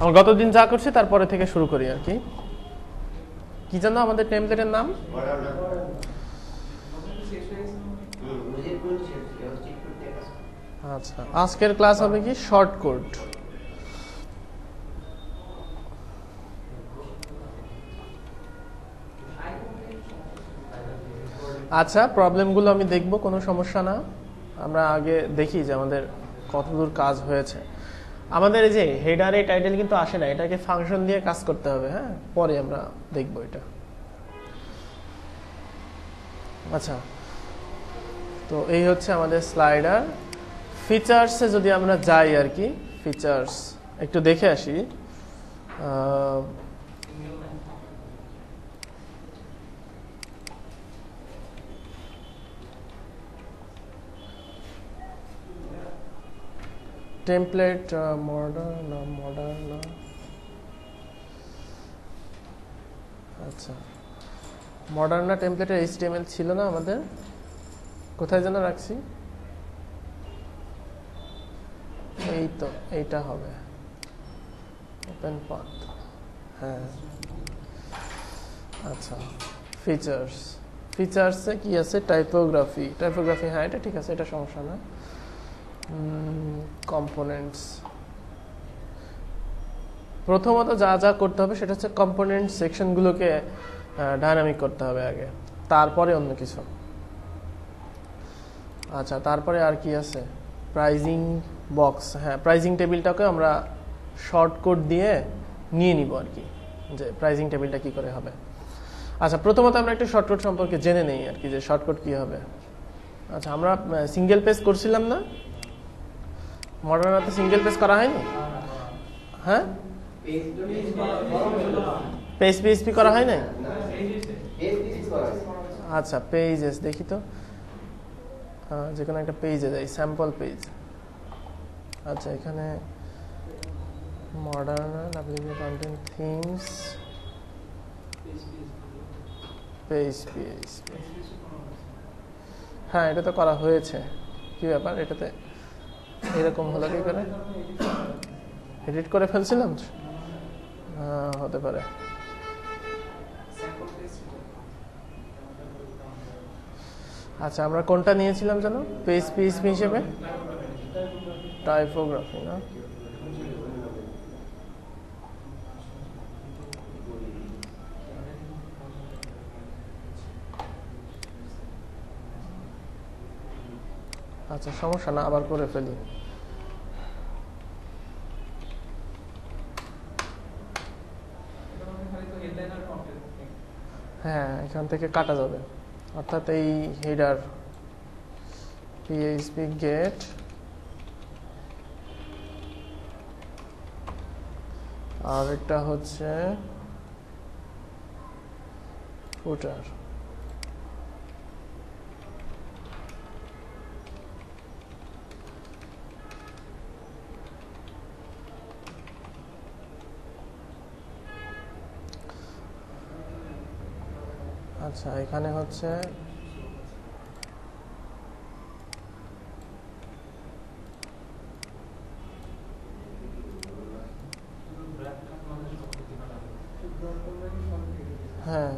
আমরা গতদিন যা করছি তারপরে থেকে শুরু করি আর কি। কি জানো আমাদের টেমপ্লেটের নাম? আচ্ছা, আজকের ক্লাস হবে কি শর্ট কোড। আচ্ছা, প্রবলেমগুলো আমি দেখব, কোনো সমস্যা না। আমরা আগে দেখি যে আমাদের কতদূর কাজ হয়েছে। আমাদের এই যে হেডারে টাইটেল কিন্তু আসে না, এটাকে ফাংশন দিয়ে কাজ করতে হবে। হ্যাঁ, পরে আমরা দেখব এটা। আচ্ছা, তো এই হচ্ছে আমাদের স্লাইডার। ফিচার্সে যদি আমরা যাই আর কি, ফিচার্স একটু দেখে আসি। Template modern. আচ্ছা, মডার্ন টেমপ্লেটের HTML ছিল না আমাদের, কোথায় যেন রাখছি। এই তো, এইটা হবে ওপেন পাথ। হ্যাঁ, আচ্ছা, ফিচার্সে কি আছে? টাইপোগ্রাফি। হ্যাঁ, এটা ঠিক আছে, এটা সমস্যা না। কম্পোনেন্টস, প্রথমত যা যা করতে হবে সেটা হচ্ছে কম্পোনেন্ট সেকশনগুলোকে ডাইনামিক করতে হবে আগে, তারপরে অন্য কিছু। আচ্ছা, তারপরে আর কি আছে? Pricing box. হ্যাঁ, প্রাইজিং টেবিলটাকে আমরা শর্টকাট দিয়ে নিয়ে নিব আর কি, যে প্রাইজিং টেবিলটা কি করে হবে। আচ্ছা, প্রথমত আমরা একটু শর্টকাট সম্পর্কে জেনে নেই আর কি, যে শর্টকাট কি হবে। আচ্ছা, আমরা সিঙ্গেল পেজ করছিলাম না মডার্নাতে? সিঙ্গেল পেজ করা হয়নি? হ্যাঁ, পেজ পিএইচপি করা হয় নাই? আচ্ছা, পেজেস দেখি তো, যে কোনো একটা পেজে যাই, স্যাম্পল পেজ। আচ্ছা, এখানে modern content themes page PHP. হ্যাঁ, এটা তো করা হয়েছে। কি ব্যাপার এটাতে এরকম হলো কি করে? এডিট করে ফেলছিলাম, হতে পারে। আচ্ছা, আমরা কোনটা নিয়েছিলাম জানো পেজ পিএইচপি হিসেবে? টাইপোগ্রাফি না? আচ্ছা, সমস্যা না, আবার করে ফেলি। হ্যাঁ, এখান থেকে কাটা যাবে, অর্থাৎ এই হেডার পিএইচপি গেট আর এটা হচ্ছে ফুটার। আচ্ছা, এখানে হচ্ছে হ্যাঁ,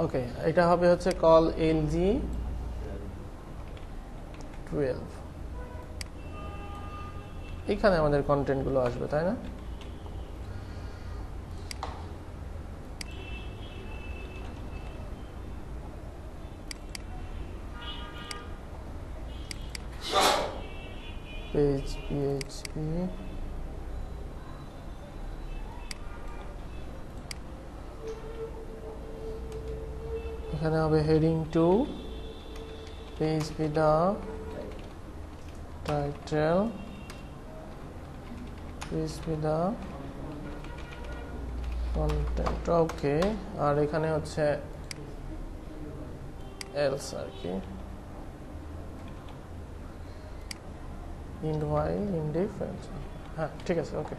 ওকে, এটা হবে হচ্ছে কল LG12। এখানে আমাদের কন্টেন্ট গুলো আসবে, তাই না? পেজ পিএইচপি, এখানে হবে heading 2 PHP the title PHP the content. Okay, আর এখানে হচ্ছে এলস আর কি, ইন্ড হোয়াইল ইন্ডিফারেন্ট। হ্যাঁ, ঠিক আছে, ওকে।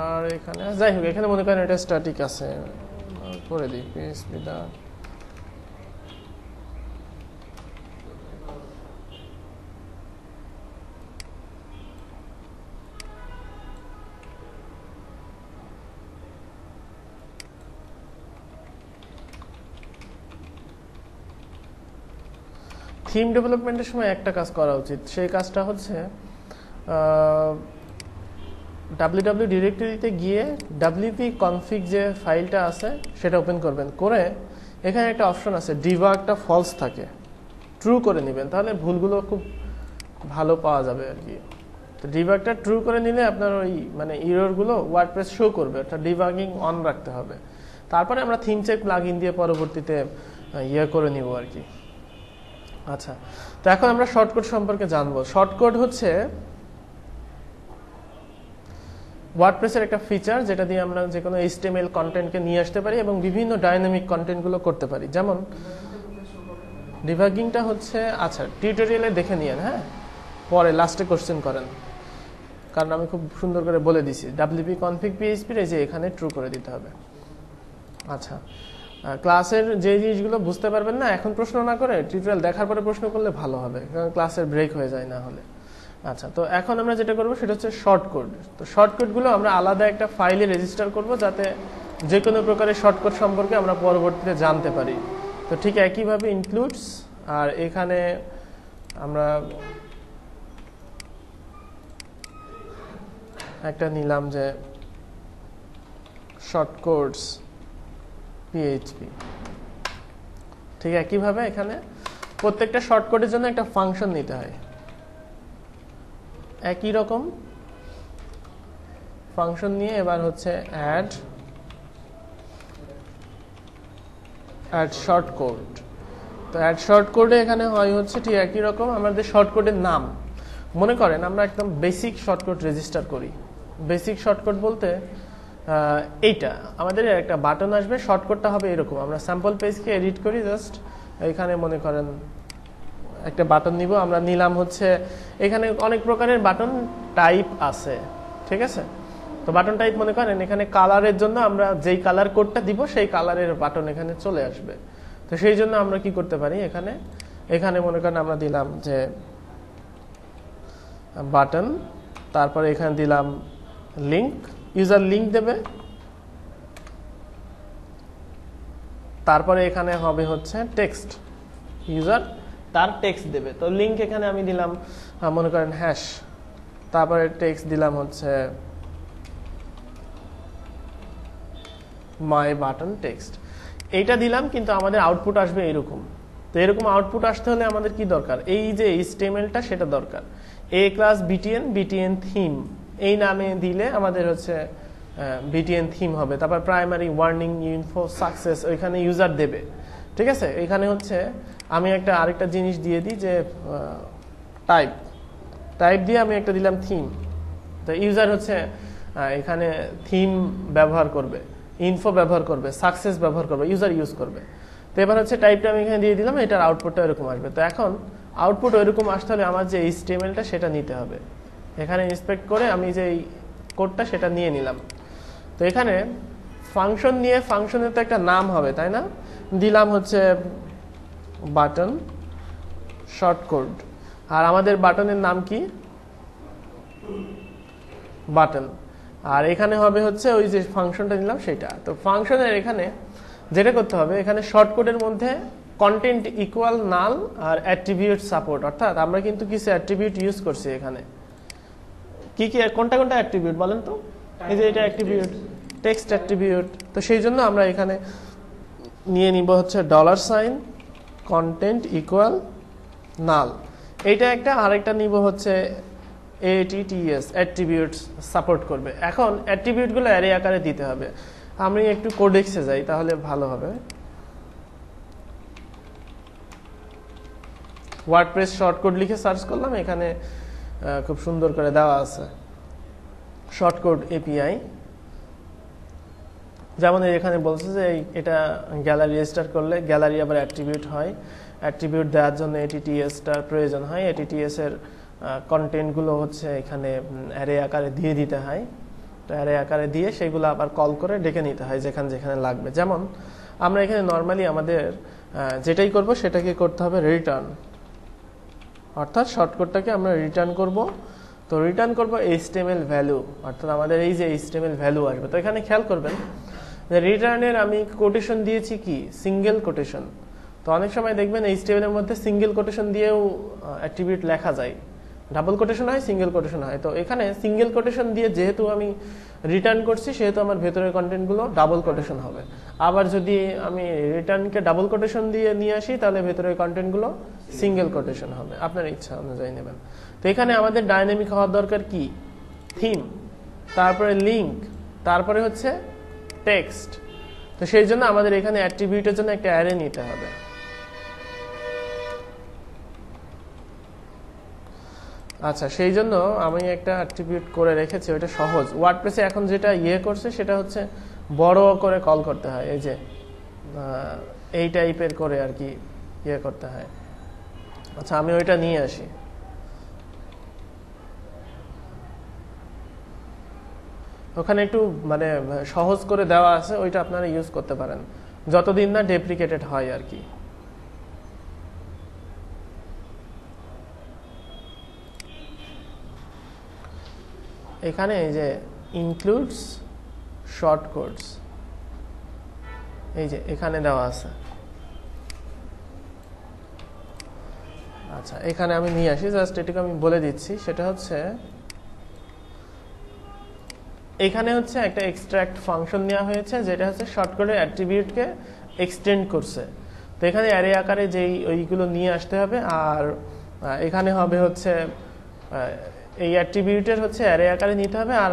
আর এখানে যাই হোক, এখানে মনে করেন এটা স্ট্যাটিক আছে, করে দিই পিএইচপি দা থিম ডেভেলপমেন্টের সময় একটা কাজ করা উচিত, সেই কাজটা হচ্ছে www ডিরেক্টরিতে গিয়ে wp config যে ফাইলটা আছে সেটা ওপেন করবেন, করে এখানে একটা অপশন আছে ডিবাগটা ফলস থাকে, ট্রু করে নেবেন, তাহলে ভুলগুলো খুব ভালো পাওয়া যাবে আর কি। তো ডিবাগটা ট্রু করে নিলে আপনার ওই মানে এররগুলো ওয়ার্ডপ্রেস শো করবে, অর্থাৎ ডিবাগিং অন রাখতে হবে। তারপরে আমরা থিম চেক প্লাগইন দিয়ে পরবর্তীতে করে নিব আর কি। আচ্ছা, তো এখন আমরা শর্টকাট সম্পর্কে জানবো। শর্টকাট হচ্ছে ওয়ার্ডপ্রেসের একটা ফিচার, যেটা দিয়ে আমরা যে কোনো HTML কন্টেন্টকে নিয়ে আসতে পারি এবং বিভিন্ন ডাইনামিক কন্টেন্টগুলো করতে পারি। যেমন ডিবাগিংটা হচ্ছে, আচ্ছা টিউটোরিয়ালে দেখে নিয়েন, হ্যাঁ পরে লাস্টে কোশ্চেন করেন, কারণ আমি খুব সুন্দর করে বলে দিছি wp config php এর যে এখানে ট্রু করে দিতে হবে। আচ্ছা, ক্লাসের যে জিনিসগুলো বুঝতে পারবেন না এখন প্রশ্ন না করে টিউটোরিয়াল দেখার পরে প্রশ্ন করলে ভালো হবে, কারণ ক্লাসের ব্রেক হয়ে যায় না হলে। আচ্ছা, তো এখন আমরা যেটা করব সেটা হচ্ছে শর্টকাট। তো শর্টকাটগুলো আমরা আলাদা একটা ফাইলে রেজিস্টার করব, যাতে যে কোনো প্রকারের শর্টকাট সম্পর্কে আমরা পরবর্তীতে জানতে পারি। তো ঠিক একইভাবে ইনক্লুডস, আর এখানে আমরা একটা নিলাম যে শর্টকাটস PHP। ঠিক একইভাবে এখানে প্রত্যেকটা শর্টকাটের জন্য একটা ফাংশন নিতে হয়, একই রকম ফাংশন নিয়ে এবার হচ্ছে অ্যাড শর্টকাট। তো অ্যাড শর্টকাটে এখানে হয় হচ্ছে ঠিক একই রকম আমাদের শর্টকাটের নাম। মনে করেন আমরা একদম বেসিক শর্টকাট রেজিস্টার করি। বেসিক শর্টকাট বলতে এইটা আমাদের একটা বাটন আসবে, শর্টকাটটা হবে এরকম। আমরা স্যাম্পল পেজকে এডিট করি, জাস্ট এখানে মনে করেন একটা বাটন নিব, আমরা নিলাম হচ্ছে এখানে অনেক প্রকারের বাটন টাইপ আছে, ঠিক আছে। তো বাটন টাইপ মনে করেন এখানে কালারের জন্য আমরা যেই কালার কোডটা দিব সেই কালারের বাটন এখানে চলে আসবে। তো সেই জন্য আমরা কি করতে পারি, এখানে মনে করেন আমরা দিলাম যে বাটন, তারপরে এখানে দিলাম লিংক, ইউজার লিংক দেবে, তারপরে এখানে হবে হচ্ছে টেক্সট, ইউজার তার টেক্সট দেবে। তো লিংক এখানে আমি দিলাম মনে করেন হ্যাশ, তারপরে টেক্সট দিলাম হচ্ছে মাই বাটন টেক্সট। এইটা দিলাম, কিন্তু আমাদের আউটপুট আসবে এরকম। তো এরকম আউটপুট আসতে হলে আমাদের কি দরকার, এই যে HTML-টা সেটা দরকার। a ক্লাস btn থিম এই নামে দিলে আমাদের হচ্ছে btn থিম হবে। তারপর প্রাইমারি ওয়ার্নিং ইনফো সাকসেস ওইখানে ইউজার দেবে, ঠিক আছে। এখানে হচ্ছে আমি আরেকটা জিনিস দিয়ে দিই যে টাইপ দিয়ে আমি একটা দিলাম থিম। তো ইউজার হচ্ছে এখানে থিম ব্যবহার করবে, ইনফো ব্যবহার করবে, সাকসেস ব্যবহার করবে, ইউজার ইউজ করবে। তো এবার হচ্ছে টাইপটা আমি এখানে দিয়ে দিলাম, এটার আউটপুটটা এরকম আসবে। তো এখন আউটপুট ওইরকম আসতে হলে আমার যে HTML-টা সেটা নিতে হবে। এখানে ইন্সপেক্ট করে আমি যে কোডটা সেটা নিয়ে নিলাম। তো এখানে ফাংশন নিয়ে, ফাংশনের তো একটা নাম হবে তাই না, দিলাম হচ্ছে বাটন শর্টকাট। আর আমাদের বাটনের নাম কি, বাটন। আর এখানে হবে হচ্ছে ওই যে ফাংশনটা নিলাম সেটা। তো ফাংশনের এখানে যেটা করতে হবে, এখানে শর্টকাটের মধ্যে কন্টেন্ট ইকুয়াল নাল আর অ্যাট্রিবিউট সাপোর্ট, অর্থাৎ আমরা কিন্তু কিছু অ্যাট্রিবিউট ইউজ করছি এখানে। কি কি কোনটা অ্যাট্রিবিউট বলেন তো, এই যে এটা অ্যাট্রিবিউট, টেক্সট অ্যাট্রিবিউট। তো সেই জন্য আমরা এখানে নিয়ে নিব হচ্ছে $, কন্টেন্ট ইকুয়াল নাল, এইটা একটা। আরেকটা নিব হচ্ছে ATTS, অ্যাট্রিবিউটস সাপোর্ট করবে। এখন অ্যাট্রিবিউটগুলো অ্যারে আকারে দিতে হবে। আমি একটু কোডেক্সে যাই তাহলে ভালো হবে। ওয়ার্ডপ্রেস শর্টকাট লিখে সার্চ করলাম, এখানে খুব সুন্দর করে দেওয়া আছে শর্টকাট API। যেমন এখানে বলছে যে এটা গ্যালারি রেজিস্টার করলে গ্যালারি আবার অ্যাট্রিবিউট হয়, অ্যাট্রিবিউট দেওয়ার জন্য ATTS-টার প্রয়োজন হয়। ATTS-এর কন্টেন্টগুলো হচ্ছে এখানে অ্যারে আকারে দিয়ে দিতে হয়। তো অ্যারে আকারে দিয়ে সেগুলো আবার কল করে ডেকে নিতে হয় যেখানে যেখানে লাগবে। যেমন আমরা এখানে নর্মালি আমাদের যেটাই করব সেটাকে করতে হবে রিটার্ন, অর্থাৎ শর্টকাটটাকে আমরা রিটার্ন করব। তো রিটার্ন করব HTML ভ্যালু, অর্থাৎ আমাদের এই যে HTML ভ্যালু আসবে। তো এখানে খেয়াল করবেন যে রিটার্নের আমি কোটেশন দিয়েছি কি সিঙ্গেল কোটেশন। তো অনেক সময় দেখবেন HTML এর মধ্যে সিঙ্গেল কোটেশন দিয়েও অ্যাট্রিবিউট লেখা যায়, ডাবল কোটেশন হয়, সিঙ্গেল কোটেশন হয়। তো এখানে সিঙ্গেল কোটেশন দিয়ে যেহেতু আমি রিটার্ন করছি সেহেতু আমার ভেতরের কন্টেন্টগুলো ডাবল কোটেশন হবে। আবার যদি আমি রিটার্নকে ডাবল কোটেশন দিয়ে নিয়ে আসি তাহলে ভেতরের কন্টেন্টগুলো সিঙ্গেল কোটেশন হবে, আপনার ইচ্ছা অনুযায়ী নেবেন। তো এখানে আমাদের ডাইনামিক হওয়ার দরকার কি, থিম, তারপরে লিঙ্ক, তারপরে হচ্ছে টেক্সট। তো সেই জন্য আমাদের এখানে অ্যাট্রিবিউটের জন্য একটা অ্যারে নিতে হবে। আচ্ছা, সেই জন্য আমি একটা অ্যাট্রিবিউট করে রেখেছি, ওইটা সহজ। ওয়ার্ডপ্রেসে এখন যেটা করছে সেটা হচ্ছে বড় করে কল করতে হয়, এই যে এই টাইপের করে আর কি করতে হয়। আচ্ছা, আমি ওইটা নিয়ে আসি। ওখানে একটু মানে সহজ করে দেওয়া আছে, ওইটা আপনারা ইউজ করতে পারেন যতদিন না ডেপ্রিকেটেড হয় আর কি। এখানে এই যে ইনক্লুডস শর্ট কোডস, এই যে এখানে দেওয়া আছে। আচ্ছা, এখানে আমি নিয়ে আসি, জাস্ট এটুকু আমি বলে দিচ্ছি। সেটা হচ্ছে এখানে হচ্ছে একটা এক্সট্রাক্ট ফাংশন নেওয়া হয়েছে যেটা হচ্ছে শর্টকাটের অ্যাট্রিবিউটকে এক্সটেন্ড করছে। তো এখানে অ্যারে আকারে যেই ওইগুলো নিয়ে আসতে হবে, আর এখানে হবে হচ্ছে এই অ্যাট্রিবিউটের হচ্ছে অ্যারে আকারে নিতে হবে, আর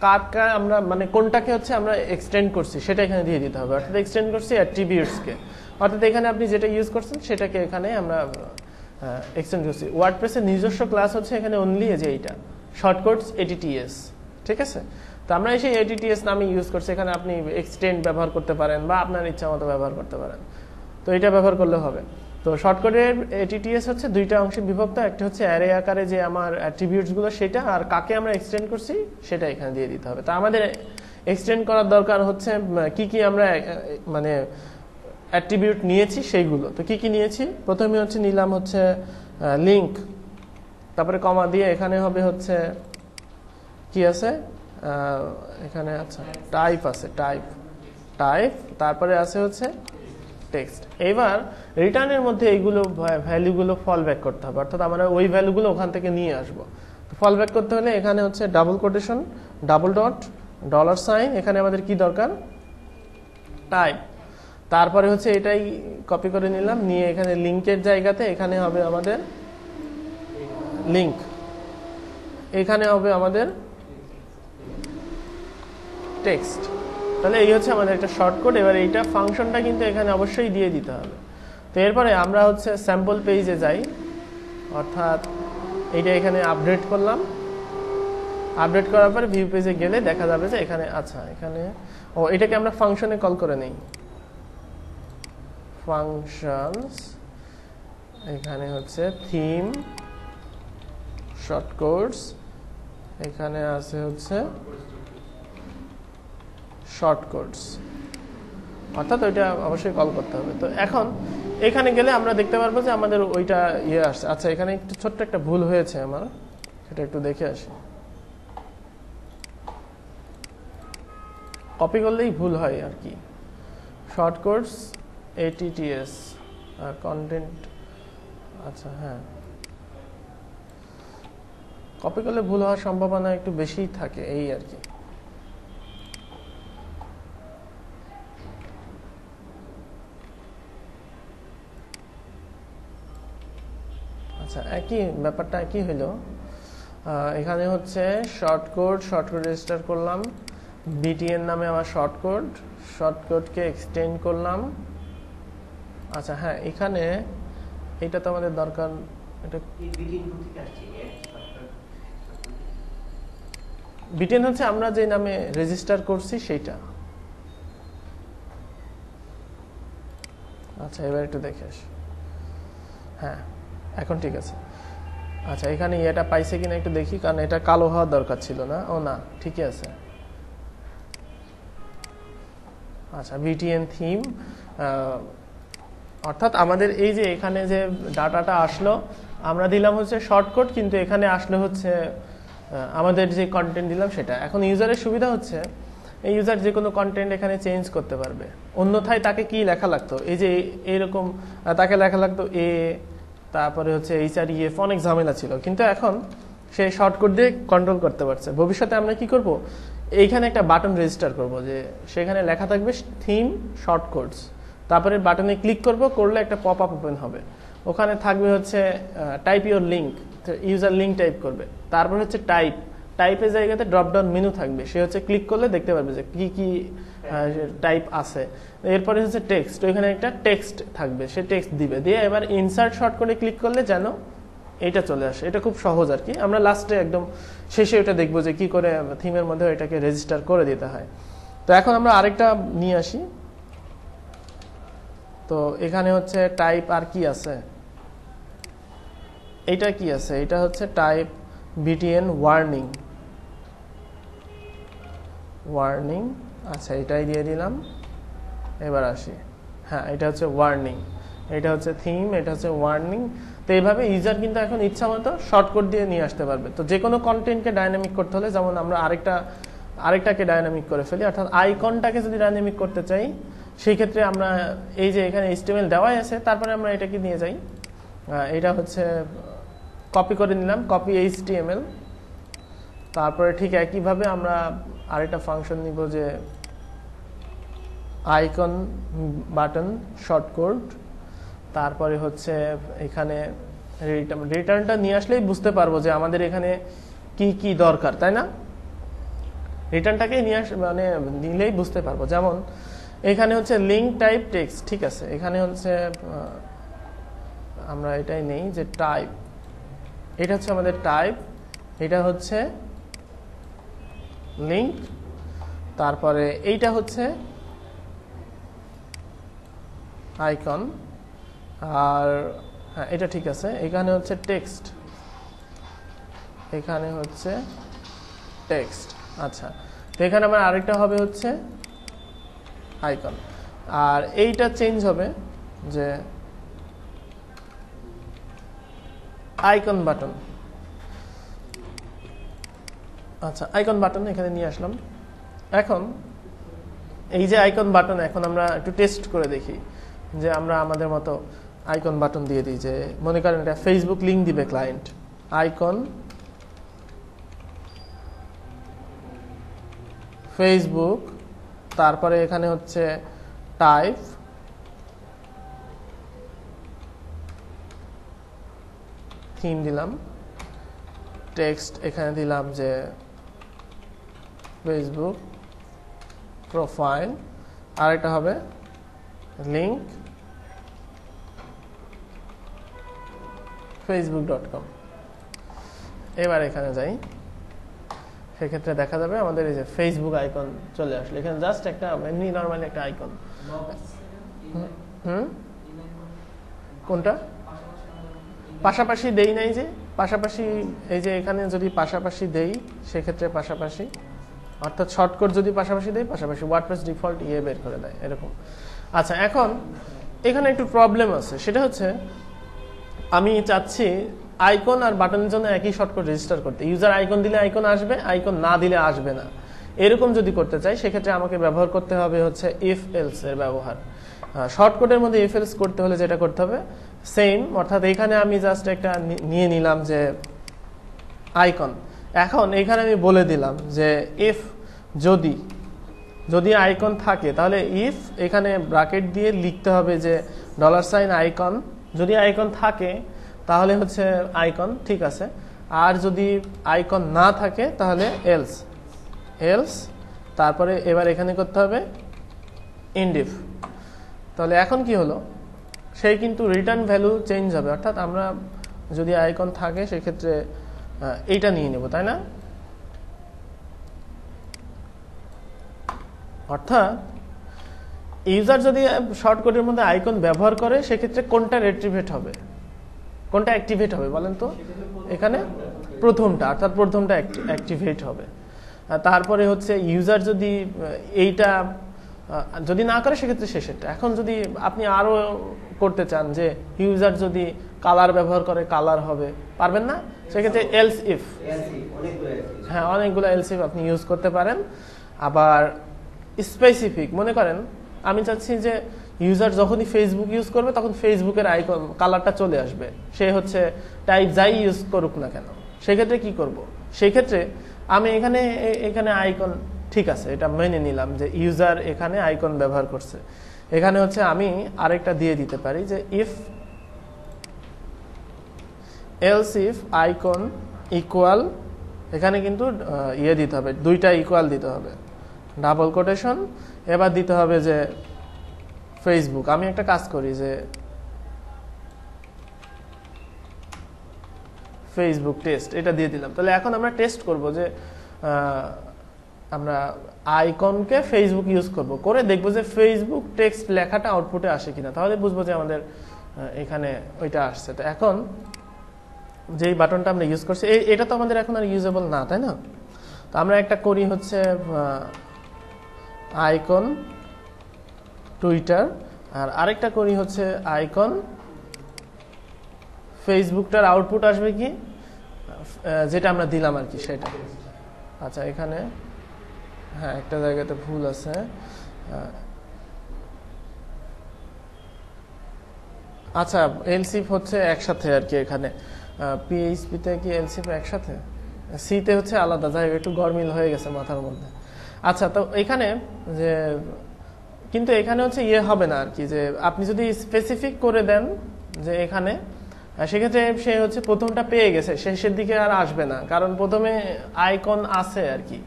কার আমরা মানে কোনটাকে হচ্ছে আমরা এক্সটেন্ড করছি সেটা এখানে দিয়ে দিতে হবে। অর্থাৎ এক্সটেন্ড করছি অ্যাট্রিবিউটসকে, অর্থাৎ এখানে আপনি যেটা ইউজ করছেন সেটাকে এখানে আমরা এক্সটেন্ড করছি। ওয়ার্ডপ্রেসের নিজস্ব ক্লাস হচ্ছে এখানে অনলি যে এইটা শর্টকাটস ATTS, ঠিক আছে। তো আমরা সেই ATTS নামে ইউজ করছি, এখানে আপনি এক্সটেন্ড ব্যবহার করতে পারেন বা আপনার ইচ্ছা মতো ব্যবহার করতে পারেন। তো এটা ব্যবহার করলে হবে। তো শর্টকাটের ATTS হচ্ছে দুইটা অংশে বিভক্ত, একটা হচ্ছে অ্যারে আকারে যে আমার অ্যাট্রিবিউটসগুলো সেটা, আর কাকে আমরা এক্সটেন্ড করছি সেটা এখানে দিয়ে দিতে হবে। তো আমাদের এক্সটেন্ড করার দরকার হচ্ছে কি কি আমরা মানে অ্যাট্রিবিউট নিয়েছি সেইগুলো। তো কি কি নিয়েছি, প্রথমে হচ্ছে নিলাম হচ্ছে লিঙ্ক, তারপরে কমা দিয়ে এখানে হবে হচ্ছে কি আছে এখানে, আচ্ছা টাইপ আছে, টাইপ, তারপরে আছে হচ্ছে টেক্সট। এবার রিটার্নের মধ্যে এইগুলো ভ্যালুগুলো ফল ব্যাক করতে হবে, অর্থাৎ আমরা ওই ভ্যালুগুলো ওখান থেকে নিয়ে আসবো। তো ফল ব্যাক করতে হলে এখানে হচ্ছে ডাবল কোটেশন, ডাবল ডট, $, এখানে আমাদের কি দরকার, টাইপ। তারপরে হচ্ছে এটাই কপি করে নিলাম, নিয়ে এখানে লিঙ্কের জায়গাতে এখানে হবে আমাদের লিঙ্ক, এখানে হবে আমাদের টেক্সট। তাহলে এই হচ্ছে আমাদের একটা শর্টকাট। এবার এইটা ফাংশনটা কিন্তু এখানে অবশ্যই দিয়ে দিতে হবে। তো এরপরে আমরা হচ্ছে স্যাম্পল পেজে যাই, অর্থাৎ এইটা এখানে আপডেট করলাম। আপডেট করার পরে ভিউ পেজে গেলে দেখা যাবে যে এখানে, আচ্ছা এখানে এটাকে আমরা ফাংশনে কল করে নেই, ফাংশনস, এখানে হচ্ছে থিম, শর্টকাটস, এখানে আছে হচ্ছে শর্টকাটস, অর্থাৎ ওইটা অবশ্যই কল করতে হবে। তো এখন এখানে গেলে আমরা দেখতে পারবো যে আমাদের ওইটা আসছে। আচ্ছা, এখানে একটু ছোট্ট একটা ভুল হয়েছে আমার, সেটা একটু দেখে আসি। কপি করলেই ভুল হয় আর কি। শর্টকাটস ATTS কন্টেন্ট, আচ্ছা হ্যাঁ, কপি করলে ভুল হওয়ার সম্ভাবনা একটু বেশিই থাকে এই আর কি। আচ্ছা, একই ব্যাপারটা একই হলো। এখানে হচ্ছে শর্টকাট রেজিস্টার করলাম, BTN নামে আমার শর্টকাটকে এক্সটেন্ড করলাম। আচ্ছা হ্যাঁ, এখানে এটা তো আমাদের দরকার, এটা BTN হচ্ছে আমরা যে নামে রেজিস্টার করছি সেইটা। আচ্ছা, এবার একটু দেখে আসি। হ্যাঁ, এখন ঠিক আছে। আচ্ছা, এখানে এটা পাইছে কিনা একটু দেখি, কারণ এটা কালো হওয়ার দরকার ছিল না। ও না, ঠিকই আছে। আচ্ছা বিটিএন থিম, অর্থাৎ আমাদের এই যে এখানে যে ডাটাটা আসলো আমরা দিলাম হচ্ছে শর্টকাট, কিন্তু এখানে আসলে হচ্ছে আমাদের যে কন্টেন্ট দিলাম সেটা। এখন ইউজারের সুবিধা হচ্ছে এই ইউজার যে কোনো কন্টেন্ট এখানে চেঞ্জ করতে পারবে। অন্যথায় তাকে কি লেখা লাগতো, এই যে এইরকম তাকে লেখা লাগতো এ, তারপরে হচ্ছে HREF, অনেক ঝামেলা ছিল, কিন্তু এখন সে শর্টকাট দিয়ে কন্ট্রোল করতে পারছে। ভবিষ্যতে আমরা কি করব, এইখানে একটা বাটন রেজিস্টার করব, যে সেখানে লেখা থাকবে থিম শর্টকাটস, তারপরে বাটনে ক্লিক করব, করলে একটা পপ আপ ওপেন হবে, ওখানে থাকবে হচ্ছে type your link, user link type করবে, তারপর হচ্ছে টাইপের জায়গাতে ড্রপ ডাউন মেনু থাকবে, সে হচ্ছে ক্লিক করলে দেখতে পারবে যে কি কি টাইপ আছে। এরপরে হচ্ছে টেক্সট, ওইখানে একটা টেক্সট থাকবে, সে টেক্সট দিবে, দিয়ে এবার ইনসার্ট শর্ট করে ক্লিক করলে যেন এটা চলে আসে। এটা খুব সহজ আর কি, আমরা লাস্টে একদম শেষে ওটা দেখবো যে কি করে থিমের মধ্যে এটাকে রেজিস্টার করে দিতে হয়। তো এখন আমরা আরেকটা নিয়ে আসি। তো এখানে হচ্ছে টাইপ আর কি আছে, এটা কি আছে, এটা হচ্ছে টাইপ বিটিএন ওয়ার্নিং। আচ্ছা এটাই দিয়ে দিলাম। এবার আসি, হ্যাঁ এটা হচ্ছে ওয়ার্নিং, এটা হচ্ছে থিম, এটা হচ্ছে ওয়ার্নিং। তো এইভাবে ইউজার কিন্তু এখন ইচ্ছা মতো শর্টকাট দিয়ে নিয়ে আসতে পারবে। তো যে কোনো কন্টেন্টকে ডাইনামিক করতে হলে, যেমন আমরা আরেকটাকে ডাইনামিক করে ফেলি, অর্থাৎ আইকনটাকে যদি ডাইনামিক করতে চাই সেই ক্ষেত্রে আমরা এই যে এখানে HTML দেওয়াই আছে, তারপরে আমরা এটাকে নিয়ে যাই, এটা হচ্ছে কপি করে নিলাম, কপি HTML, তারপরে ঠিক একইভাবে আমরা আরেকটা ফাংশন নিব যে আইকন বাটন শর্টকাট, তারপরে হচ্ছে এখানে রিটার্নটা নিয়ে আসলেই বুঝতে পারবো যে আমাদের এখানে কি কি দরকার, তাই না? রিটার্নটাকে নিয়ে মানে নিলেই বুঝতে পারবো। যেমন এখানে হচ্ছে লিঙ্ক টাইপ টেক্সট, ঠিক আছে, এখানে হচ্ছে আমরা এটাই নেই যে টাইপ, এটা হচ্ছে আমাদের টাইপ, এটা হচ্ছে লিঙ্ক, তারপরে এইটা হচ্ছে আইকন, আর হ্যাঁ এটা ঠিক আছে, এখানে হচ্ছে টেক্সট, এখানে হচ্ছে টেক্সট। আচ্ছা তো এখানে আমার আরেকটা হবে হচ্ছে আইকন, আর এইটা চেঞ্জ হবে যে আইকন বাটন। আচ্ছা আইকন বাটন এখানে নিয়ে আসলাম। এখন এই যে আইকন বাটন, এখন আমরা একটু টেস্ট করে দেখি যে আমরা আমাদের মতো আইকন বাটন দিয়ে দিই, যে মনে করেন এটা ফেসবুক লিঙ্ক দিবে ক্লায়েন্ট, আইকন ফেসবুক, তারপরে এখানে হচ্ছে টাইপ, থিম দিলাম, টেক্সট এখানে দিলাম যে ফেসবুক প্রোফাইল, আর এটা হবে লিঙ্ক facebook.com। এবার এখানে যাই, সেক্ষেত্রে দেখা যাবে আমাদের এই যে ফেসবুক আইকন চলে আসলো, এখানে জাস্ট একটা এমনি নরমালি একটা আইকন। কোনটা পাশাপাশি দেই নাই, যে পাশাপাশি, এই যে এখানে যদি পাশাপাশি দেই সেক্ষেত্রে পাশাপাশি, অর্থাৎ শর্টকাট যদি পাশাপাশি দেই পাশাপাশি, ওয়ার্ডপ্রেস ডিফল্ট বের করে দেয় এরকম। আচ্ছা এখন এখানে একটু প্রবলেম আছে, সেটা হচ্ছে আমি চাচ্ছি আইকন আর বাটনের জন্য একই শর্টকাট রেজিস্টার করতে, ইউজার আইকন দিলে আইকন আসবে, আইকন না দিলে আসবে না। এরকম যদি করতে চাই সেক্ষেত্রে আমাকে ব্যবহার করতে হবে হচ্ছে ইফ এলস এর ব্যবহার। শর্টকাটের মধ্যে ইফ এলস করতে হলে যেটা করতে হবে সেম, অর্থাৎ এখানে আমি জাস্ট একটা নিয়ে নিলাম যে আইকন, এখন এখানে আমি বলে দিলাম যে ইফ যদি আইকন থাকে তাহলে ইফ এখানে ব্র্যাকেট দিয়ে লিখতে হবে যে $, আইকন, যদি আইকন থাকে তাহলে হচ্ছে আইকন, ঠিক আছে, আর যদি আইকন না থাকে তাহলে এলস, তারপরে এবার এখানে করতে হবে ইনডিফ। তাহলে এখন কি হলো, সেই কিন্তু রিটার্ন ভ্যালু চেঞ্জ হবে, অর্থাৎ আমরা যদি আইকন থাকে সেক্ষেত্রে এইটা নিয়ে নেব, তাই না? অর্থাৎ ইউজার যদি শর্টকাটের মধ্যে আইকন ব্যবহার করে সেক্ষেত্রে কোনটা অ্যাক্টিভেট হবে বলেন তো? এখানে প্রথমটা, অর্থাৎ প্রথমটা অ্যাক্টিভেট হবে। তারপরে হচ্ছে ইউজার যদি এইটা যদি না করে সেক্ষেত্রে শেষেরটা। এখন যদি আপনি আরো করতে চান যে ইউজার যদি কালার ব্যবহার করে কালার হবে, পারবেন না, সেক্ষেত্রে এলস ইফ, হ্যাঁ অনেকগুলো এলস ইফ আপনি ইউজ করতে পারেন। আবার স্পেসিফিক, মনে করেন আমি চাচ্ছি যে ইউজার যখনই ফেসবুক ইউজ করবে তখন ফেসবুকের আইকন কালারটা চলে আসবে, সে হচ্ছে টাইপ যাই ইউজ করুক না কেন। সেক্ষেত্রে কি করব, সেক্ষেত্রে আমি এখানে আইকন, ঠিক আছে এটা মেনে নিলাম যে ইউজার এখানে আইকন ব্যবহার করছে, এখানে হচ্ছে আমি আরেকটা দিয়ে দিতে পারি যে if else if icon equal, এখানে কিন্তু ইয়ে দিতে হবে, দুইটা ইকুয়াল দিতে হবে, ডাবল কোটেশন, এবার দিতে হবে যে ফেসবুক। আমি একটা কাজ করি যে ফেসবুক টেস্ট, এটা দিয়ে দিলাম। তাহলে এখন আমরা টেস্ট করব যে আমরা আইকনকে ফেসবুক ইউজ করব, করে দেখবো যে ফেসবুক টেক্সট লেখাটা আউটপুটে আসে কিনা, তাহলে বুঝবো যে আমাদের এখানে ওইটা আসছে। তো এখন যেই বাটনটা আমরা ইউজ করছি এটা তো আমাদের এখন আর ইউজেবল না, তাই না? তো আমরা একটা করি হচ্ছে আইকন টুইটার, আর আরেকটা করি হচ্ছে আইকন ফেসবুকটার আউটপুট আসবে কি যেটা আমরা দিলাম আর কি সেটা। আচ্ছা এখানে হ্যাঁ একটা জায়গাতে ভুল আছে, আচ্ছা এলসিফ হচ্ছে একসাথে আর কি, এখানে পিএইচপি তে কি এলসিফ একসাথে, সি তে হচ্ছে আলাদা, যাই একটু গরমিল হয়ে গেছে মাথার মধ্যে। আচ্ছা তো এখানে যে কিন্তু এখানে হচ্ছে ইয়ে হবে না আর কি, যে আপনি যদি স্পেসিফিক করে দেন যে এখানে, সেক্ষেত্রে সে হচ্ছে প্রথমটা পেয়ে গেছে, শেষের দিকে আর আসবে না, কারণ প্রথমে আইকন আছে আর কি,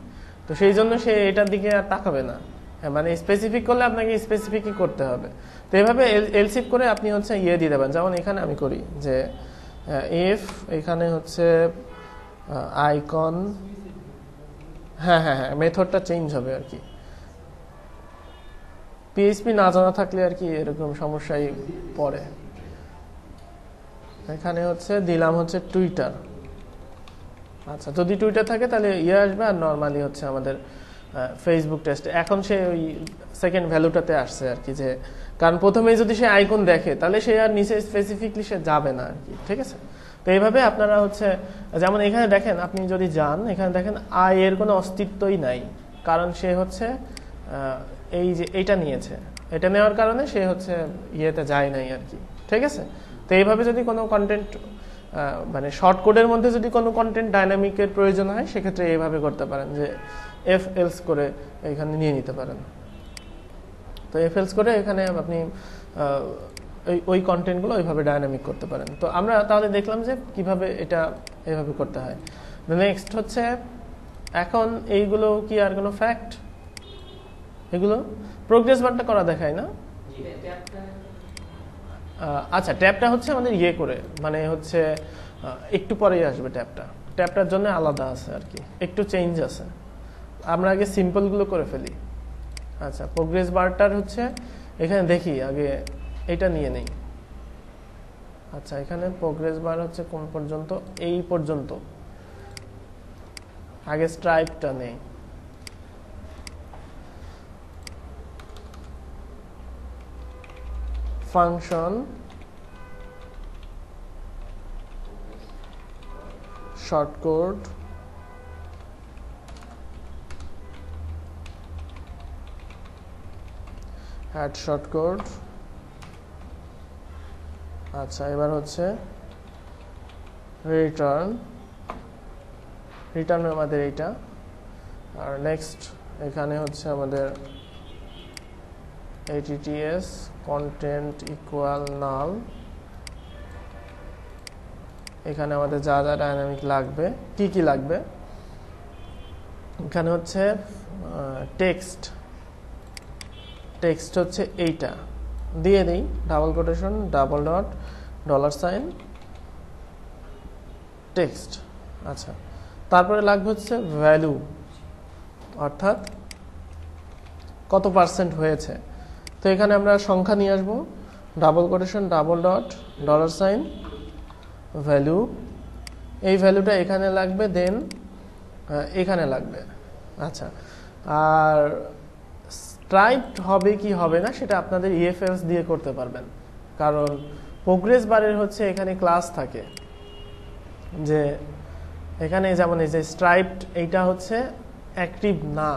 তো সেই জন্য সে এটার দিকে আর তাকাবে না। মানে স্পেসিফিক করলে আপনাকে স্পেসিফিকই করতে হবে। তো এইভাবে এলসিফ করে আপনি হচ্ছে ইয়ে দিয়ে দেবেন, যেমন এখানে আমি করি যে ইফ এখানে হচ্ছে আইকন, হ্যাঁ হ্যাঁ হ্যাঁ মেথডটা চেঞ্জ হবে আর কি, পিএইচপি না জানা থাকলে আর কি এরকম সমস্যাই পড়ে। এখানে হচ্ছে দিলাম হচ্ছে টুইটার, আচ্ছা যদি টুইটার থাকে তাহলে ইয়ে আসবে, আর নর্মালি হচ্ছে আমাদের ফেসবুক টেস্ট। এখন সে ওই সেকেন্ড ভ্যালুটাতে আসছে আর কি, যে কারণ প্রথমেই যদি সে আইকন দেখে তাহলে সে আর নিচে স্পেসিফিকলি সে যাবে না আর কি, ঠিক আছে? তো এইভাবে আপনারা হচ্ছে, যেমন এখানে দেখেন, আপনি যদি যান এখানে দেখেন আই এর কোনো অস্তিত্বই নাই, কারণ সে হচ্ছে এই যে এটা নিয়েছে, এটা নেওয়ার কারণে সে হচ্ছে ইয়েতে যায় নাই আর কি, ঠিক আছে? তো এইভাবে যদি কোনো কন্টেন্ট মানে শর্ট কোডের মধ্যে যদি কোনো কন্টেন্ট ডাইনামিকের প্রয়োজন হয় সেক্ষেত্রে এইভাবে করতে পারেন, যে এফ এলস করে এখানে নিয়ে নিতে পারেন। তো এফ এলস করে এখানে আপনি ওই কন্টেন্টগুলো ওইভাবে ডাইনামিক করতে পারেন। তো আমরা তাহলে দেখলাম যে কিভাবে এটা এইভাবে করতে হয়। নেক্সট হচ্ছে এখন এইগুলো কি আর কোনো ফ্যাক্ট, এগুলো প্রোগ্রেস বারটা করা দেখায় না। আচ্ছা ট্যাবটা হচ্ছে আমাদের ইয়ে করে, মানে হচ্ছে একটু পরেই আসবে ট্যাবটা, ট্যাবটার জন্য আলাদা আছে আর কি, একটু চেঞ্জ আছে। আমরা আগে সিম্পলগুলো করে ফেলি। আচ্ছা প্রোগ্রেস বারটার হচ্ছে এখানে দেখি আগে এটা নিয়ে নেই। আচ্ছা এখানে প্রোগ্রেস বার হচ্ছে কোন পর্যন্ত, এই পর্যন্ত, আগে স্ট্রাইপটা নেই। Function shortcut add shortcut. আচ্ছা এবার হচ্ছে রিটার্ন আমাদের এইটা, আর নেক্সট এখানে হচ্ছে আমাদের ATTS content equal null। এখানে আমাদের যা যা ডাইনামিক লাগবে, কি কি লাগবে, এখানে হচ্ছে টেক্সট হচ্ছে এইটা দিয়ে দিই, double quotation double dot $, text. আচ্ছা তারপরে লাগবে হচ্ছে ভ্যালু, অর্থাৎ কত পার্সেন্ট হয়েছে। তো এখানে আমরা সংখ্যা নিয়ে আসবো, double quotation double dot $, value. এই ভ্যালুটা এখানে লাগবে, দেন এখানে লাগবে। আচ্ছা আর স্ট্রাইপড হবে কি হবে না সেটা আপনাদের ইএফএলস দিয়ে করতে পারবেন, কারণ প্রোগ্রেস বারের হচ্ছে এখানে ক্লাস থাকে, যে এখানে যেমন এই যে স্ট্রাইপড এইটা হচ্ছে অ্যাক্টিভ না,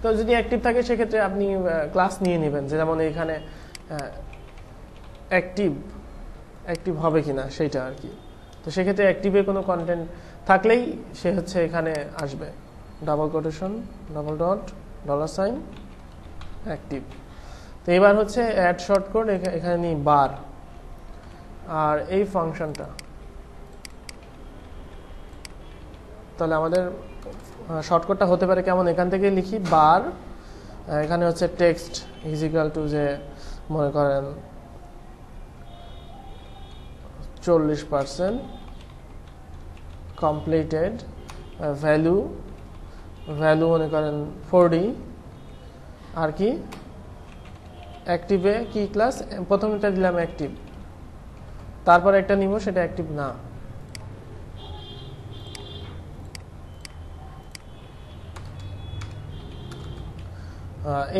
তো যদি অ্যাক্টিভ থাকে সেক্ষেত্রে আপনি ক্লাস নিয়ে নেবেন, যে যেমন এখানে অ্যাক্টিভ হবে কিনা সেইটা আর কি। তো সেক্ষেত্রে অ্যাক্টিভে কোনো কন্টেন্ট থাকলেই সে হচ্ছে এখানে আসবে, double quotation double dot $, active. তো এবার হচ্ছে অ্যাড শর্ট কোড, এখানে নিই বার, আর এই ফাংশনটা, তাহলে আমাদের শর্টকাটটা হতে পারে কেমন, এখান থেকে লিখি বার, এখানে হচ্ছে টেক্সট ইজ ইকুয়াল টু যে মনে করেন 40% কমপ্লিটেড, ভ্যালু মনে করেন 40, আর কি অ্যাক্টিভে কি ক্লাস, প্রথমটা দিলাম অ্যাক্টিভ, তারপর একটা নিব সেটা অ্যাক্টিভ না।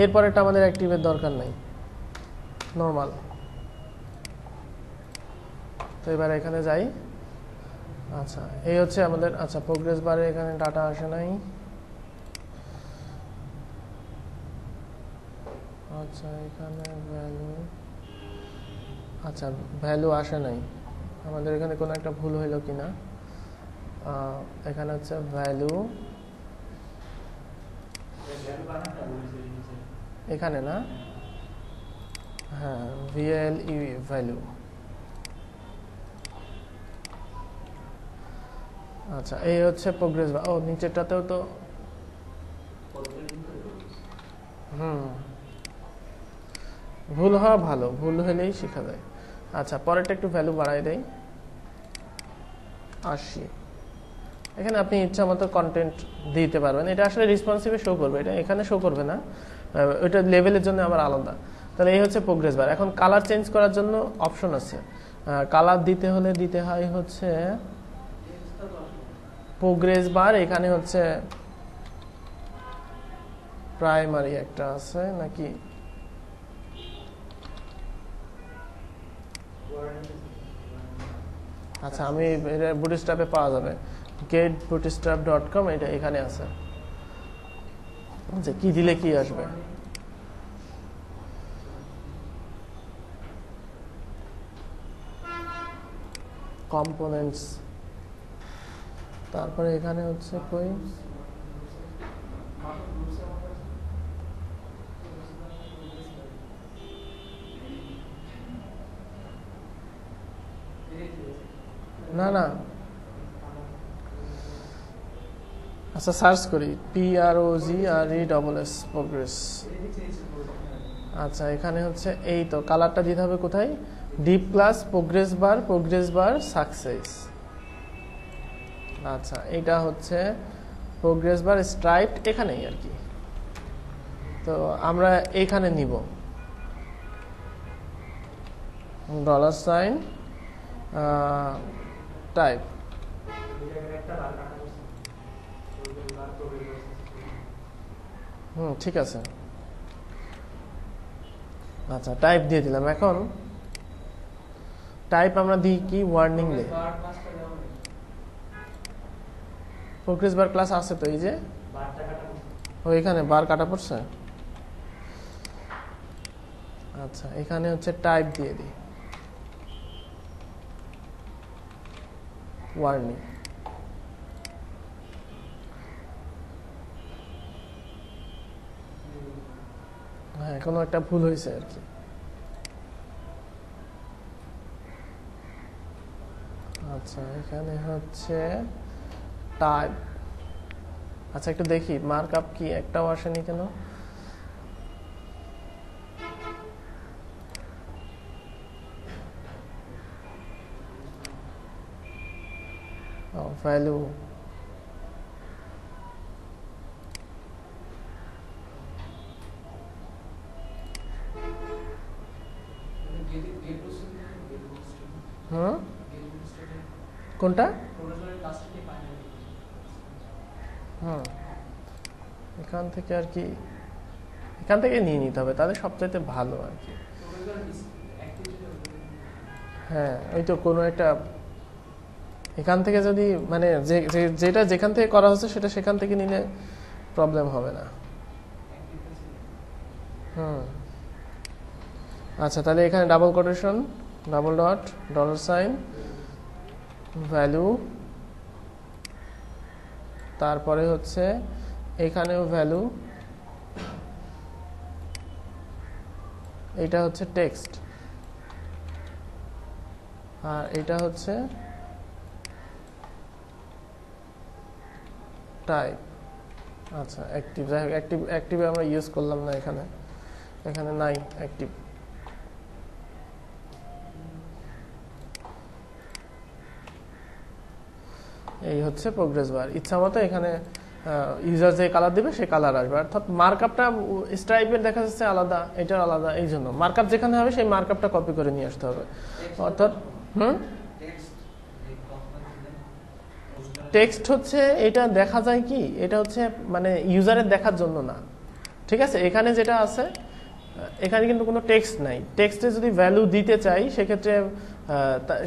এরপরেরটা আমাদের অ্যাক্টিভের দরকার নাই, নর্মাল। তো এবার এখানে যাই, আচ্ছা এই হচ্ছে আমাদের, আচ্ছা প্রোগ্রেস বারে এখানে ডাটা আসে নাই, আচ্ছা এখানে ভ্যালু, আচ্ছা ভ্যালু আসে নাই, আমাদের এখানে কোনো একটা ভুল হইল কিনা, এখানে হচ্ছে ভ্যালু, এখানে না, হ্যাঁ VLE ভ্যালু, আচ্ছা এই হচ্ছে প্রোগ্রেস বার, ও নিচেরটাতেও তো ভুল হওয়া ভালো, ভুল হলেই শেখা যায়। আচ্ছা পরেরটা একটু ভ্যালু বাড়াই দেই, 80। এখানে আপনি ইচ্ছা মতো কন্টেন্ট দিতে পারবেন, এটা আসলে রেসপন্সিভে শো করবে, এটা এখানে শো করবে না, ওইটা লেভেলের জন্য আবার আলাদা। তাহলে এই হচ্ছে প্রোগ্রেস বার। এখন কালার চেঞ্জ করার জন্য অপশন আছে, কালার দিতে হলে দিতে হয় হচ্ছে প্রোগ্রেস বার, এখানে হচ্ছে প্রাইমারি একটা আছে নাকি, আচ্ছা আমি এটা বুটস্ট্র্যাপে পাওয়া যাবে, getbootstrap.com, এটা এখানে আছে, যে কি দিলে কি আসবে। কম্পোনেন্টস, তারপরে এখানে হচ্ছে কই, না না, আচ্ছা সার্চ করি PROGRESS প্রোগ্রেস, আচ্ছা এখানে হচ্ছে এই তো কালারটা দিতে হবে কোথায়, ডিপ ক্লাস প্রোগ্রেস বার সাকসেস, আচ্ছা এটা হচ্ছে প্রোগ্রেস বার স্ট্রাইপড, এখানেই আর কি। তো আমরা এখানে নিব $, টাইপ, ঠিক আছে, আচ্ছা টাইপ দিয়ে দিলাম। এখন টাইপ আমরা দিই কি, ওয়ার্নিং দিই, প্রোগ্রেস বার ক্লাস আছে তো, এই যে এখানে বার কাটা পড়ছে, আচ্ছা এখানে হচ্ছে টাইপ দিয়ে দিই ওয়ার্নিং, হ্যাঁ কোনো একটা ভুল হয়েছে আর কি। আচ্ছা এখানে হচ্ছে টাইপ, আচ্ছা একটু দেখি মার্কআপ কি একটাও আসেনি কেন, ভ্যালু, কোনটা, এখান থেকে আর কি এখান থেকে নিয়ে নিতে হবে, তাহলে সবচাইতে ভালো আর কি। হ্যাঁ, ওই তো কোনো একটা এখান থেকে যদি মানে যেটা যেখান থেকে করা হচ্ছে সেটা সেখান থেকে নিলে প্রবলেম হবে না। আচ্ছা, তাহলে এখানে double quotation, double dot, dollar sign, value, তারপরে হচ্ছে এখানেও ভ্যালু, এটা হচ্ছে টেক্সট, আর এটা হচ্ছে টাইপ। আচ্ছা, অ্যাক্টিভ, যাই হোক অ্যাক্টিভে আমরা ইউজ করলাম না, এখানে নাই অ্যাক্টিভ। এই হচ্ছে প্রোগ্রেস বার। ইচ্ছা মতো এখানে ইউজার যে কালার দিবে সেই কালার আসবে, অর্থাৎ মার্কআপটা স্ট্রাইপের দেখা যাচ্ছে আলাদা, এটার আলাদা, এই জন্য মার্কআপ যেখানে হবে সেই মার্কআপটা কপি করে নিয়ে আসতে হবে। অর্থাৎ টেক্সট হচ্ছে এটা দেখা যায় কি, এটা হচ্ছে মানে ইউজারের দেখার জন্য না, ঠিক আছে। এখানে যেটা আছে, এখানে কিন্তু কোনো টেক্সট নাই। টেক্সটে যদি ভ্যালু দিতে চাই সেক্ষেত্রে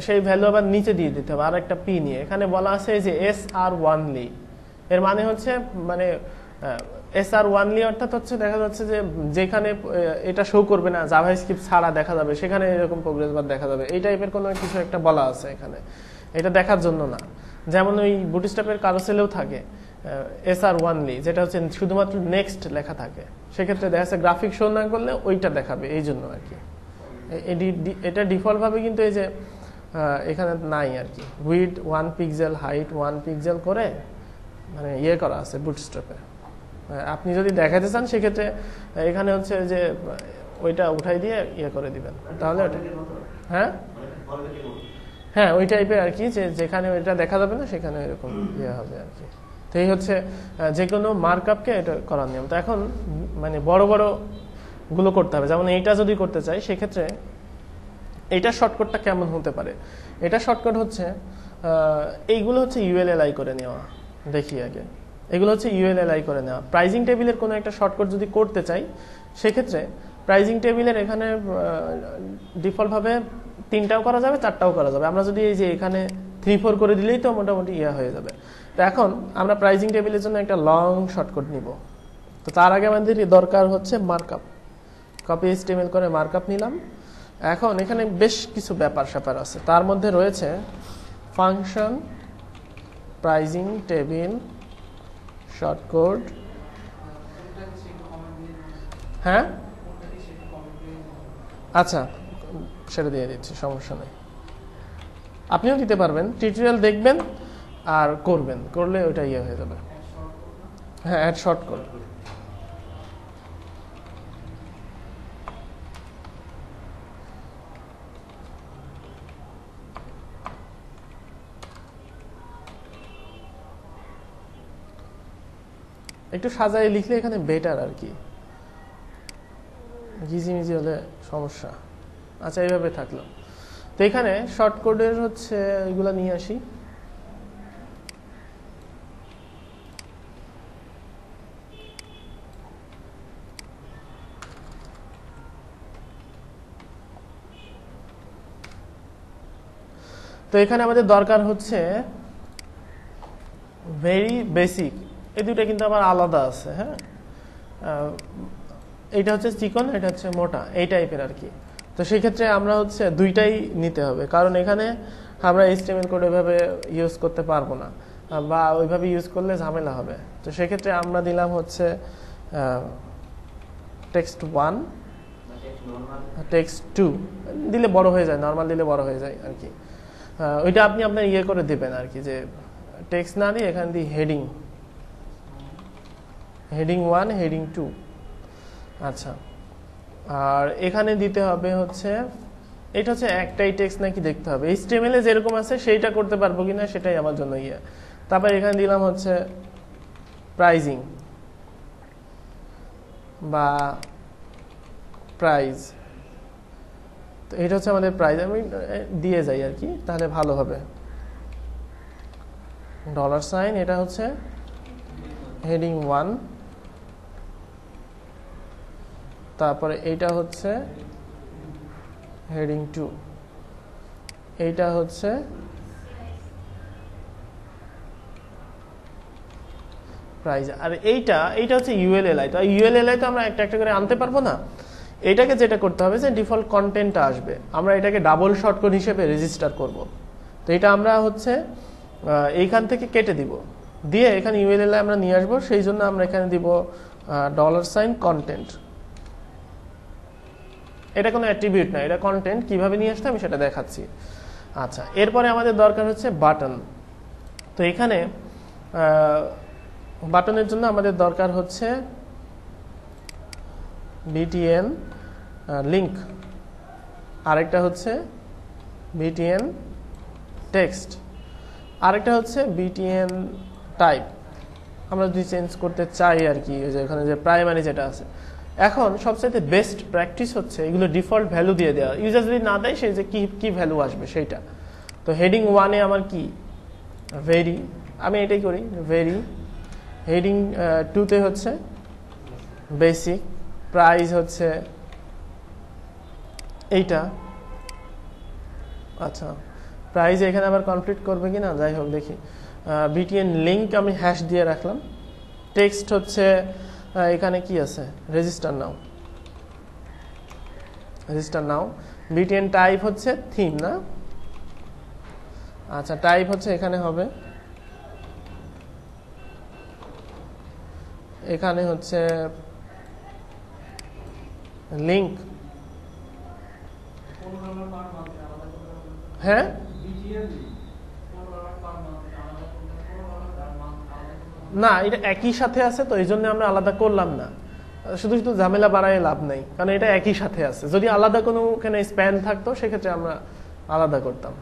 সেই ভ্যালু আবার নিচে দিয়ে দিতে হবে আর একটা পি নিয়ে। এখানে বলা আছে যে SR1ly, এর মানে হচ্ছে মানে SR1ly অর্থাৎ হচ্ছে দেখা যাচ্ছে যে যেখানে এটা শো করবে না, জাভাস্ক্রিপ্ট ছাড়া দেখা যাবে, সেখানে এরকম প্রোগ্রেস বার দেখা যাবে, এই টাইপের কোনো কিছু একটা বলা আছে এখানে, এটা দেখার জন্য না। যেমন ওই বুটস্ট্র্যাপের কারোসেলেও থাকে SR1ly, যেটা হচ্ছে শুধুমাত্র নেক্সট লেখা থাকে, সেক্ষেত্রে দেখা যাচ্ছে গ্রাফিক শো না করলে ওইটা দেখাবে, এই জন্য আর কি। এটা ডিফল্ট ভাবে কিন্তু এই যে এখানে নাই আর কি, উইডথ 1 পিক্সেল, হাইট 1 পিক্সেল করে মানে ইয়ে করা আছে বুটস্ট্র্যাপে। আপনি যদি দেখাতে চান সেক্ষেত্রে এখানে হচ্ছে যে ওইটা উঠাই দিয়ে ইয়ে করে দিবেন, তাহলে ওটা হ্যাঁ ওই টাইপের আর কি, যে যেখানে ওইটা দেখা যাবে না সেখানে এরকম ইয়ে হবে আর কি। তো এই হচ্ছে যে কোনো মার্কআপকে এটা করার নিয়ম। তো এখন মানে বড় বড় গুলো করতে হবে, যেমন এইটা যদি করতে চাই সেক্ষেত্রে এইটার শর্টকাটটা কেমন হতে পারে। এটা শর্টকাট হচ্ছে এইগুলো হচ্ছে ULLI করে নেওয়া। দেখি আগে, এগুলো হচ্ছে ULLI করে নেওয়া। প্রাইজিং টেবিলের কোনো একটা শর্টকাট যদি করতে চাই সেক্ষেত্রে প্রাইজিং টেবিলের এখানে ডিফল্টভাবে 3টাও করা যাবে, 4টাও করা যাবে। আমরা যদি এই যে এখানে 3-4 করে দিলেই তো মোটামুটি ইয়ে হয়ে যাবে। তো এখন আমরা প্রাইজিং টেবিলের জন্য একটা লং শর্টকাট নিব। তো তার আগে আমাদের দরকার হচ্ছে মার্কআপ। কপি HTML করে মার্কআপ নিলাম। এখন এখানে বেশ কিছু ব্যাপার স্যাপার আছে, তার মধ্যে রয়েছে ফাংশন, প্রাইজিং টেবিল, শর্টকাট। হ্যাঁ আচ্ছা, সেটা দিয়ে দিচ্ছি, সমস্যা নেই। আপনিও দিতে পারবেন, টিউটোরিয়াল দেখবেন আর করবেন, করলে ওইটা ইয়ে হয়ে যাবে। হ্যাঁ, অ্যাড শর্টকাট। একটু সাজায় লিখলে এখানে বেটার আর কি, ঘিজিমিজি হলে সমস্যা। আচ্ছা, এইভাবে থাকলো। তো এখানে শর্টকাটের হচ্ছে এগুলা নিয়ে আসি। তো এখানে আমাদের দরকার হচ্ছে ভেরি বেসিক, এই দুটো কিন্তু আবার আলাদা আছে। হ্যাঁ, এইটা হচ্ছে চিকন, এটা হচ্ছে মোটা, এই টাইপের আর কি। তো সেক্ষেত্রে আমরা হচ্ছে দুইটাই নিতে হবে, কারণ এখানে আমরা HTML কোড ওইভাবে ইউজ করতে পারবো না, বা ওইভাবে ইউজ করলে ঝামেলা হবে। তো সেক্ষেত্রে আমরা দিলাম হচ্ছে text1, text2 দিলে বড় হয়ে যায়, নর্মাল দিলে বড় হয়ে যায় আর কি। ওইটা আপনি আপনার ইয়ে করে দেবেন আর কি, যে টেক্সট না দিয়ে এখানে দিয়ে হেডিং 1, হেডিং 2। আচ্ছা, আর এখানে দিতে হবে হচ্ছে, এটা হচ্ছে একটাই টেক্সট নাকি দেখতে হবে, HTML এ যেরকম আছে সেইটা করতে পারবো কিনা সেটাই আমার জন্য ইয়ে। তারপর এখানে দিলাম হচ্ছে প্রাইজিং বা প্রাইস। তো এটা হচ্ছে আমাদের প্রাইস, আমি দিয়ে যাই আর কি, তাহলে ভালো হবে। ডলার সাইন, এটা হচ্ছে হেডিং 1, তারপরে এইটা হচ্ছে হেডিং 2, এইটা হচ্ছে প্রাইস, আর এইটা হচ্ছে ইউএলএলআই। তো ইউএলএলআই তো আমরা একটা একটা করে আনতে পারবো না, এটাকে যেটা করতে হবে যে ডিফল্ট কন্টেন্টটা আসবে, আমরা এটাকে ডাবল শর্টকাট হিসেবে রেজিস্টার করব। তো এটা আমরা হচ্ছে এইখান থেকে কেটে দিব, দিয়ে এখানে ইউএলএলআই আমরা নিয়ে আসবো, সেই জন্য আমরা এখানে দিব $কন্টেন্ট। এটা কোনো অ্যাট্রিবিউট না, এটা কন্টেন্ট। কিভাবে নিয়ে আসতে আমি সেটা দেখাচ্ছি। আচ্ছা, এরপরে আমাদের দরকার হচ্ছে বাটন। তো এখানে বাটনের জন্য আমাদের দরকার হচ্ছে btn লিংক, আরেকটা হচ্ছে btn টেক্সট, আরেকটা হচ্ছে btn টাইপ। আমরা যদি চেঞ্জ করতে চাই আর কি, যে এখানে যে প্রাইমারি যেটা আছে, এখন সবচেয়ে বেস্ট প্র্যাকটিস হচ্ছে এগুলো ডিফল্ট ভ্যালু দিয়ে দেওয়া। ইউজার যদি না দেয় সেই যে কি ভ্যালু আসবে সেইটা। তো হেডিং 1 এ আমার কি ভেরি, আমি এটাই করি ভেরি। হেডিং 2 তে হচ্ছে বেসিক, প্রাইস হচ্ছে এইটা। আচ্ছা, প্রাইস এখানে আবার কমপ্লিট করবে কিনা, যাই হোক দেখি। বিটিএন লিংক আমি হ্যাশ দিয়ে রাখলাম। টেক্সট হচ্ছে এখানে কি আছে, রেজিস্টার নাও। বিটিএন টাইপ হচ্ছে থিম না, আচ্ছা টাইপ হচ্ছে এখানে হবে, এখানে হচ্ছে লিংক। হ্যাঁ না, এটা একই সাথে আছে, তো এই জন্য আমরা আলাদা করলাম না। শুধু ঝামেলা বাড়ায় লাভ নাই, কারণ এটা একই সাথে আছে। যদি আলাদা কোনো এখানে স্প্যান থাকতো সেক্ষেত্রে আমরা আলাদা করতাম।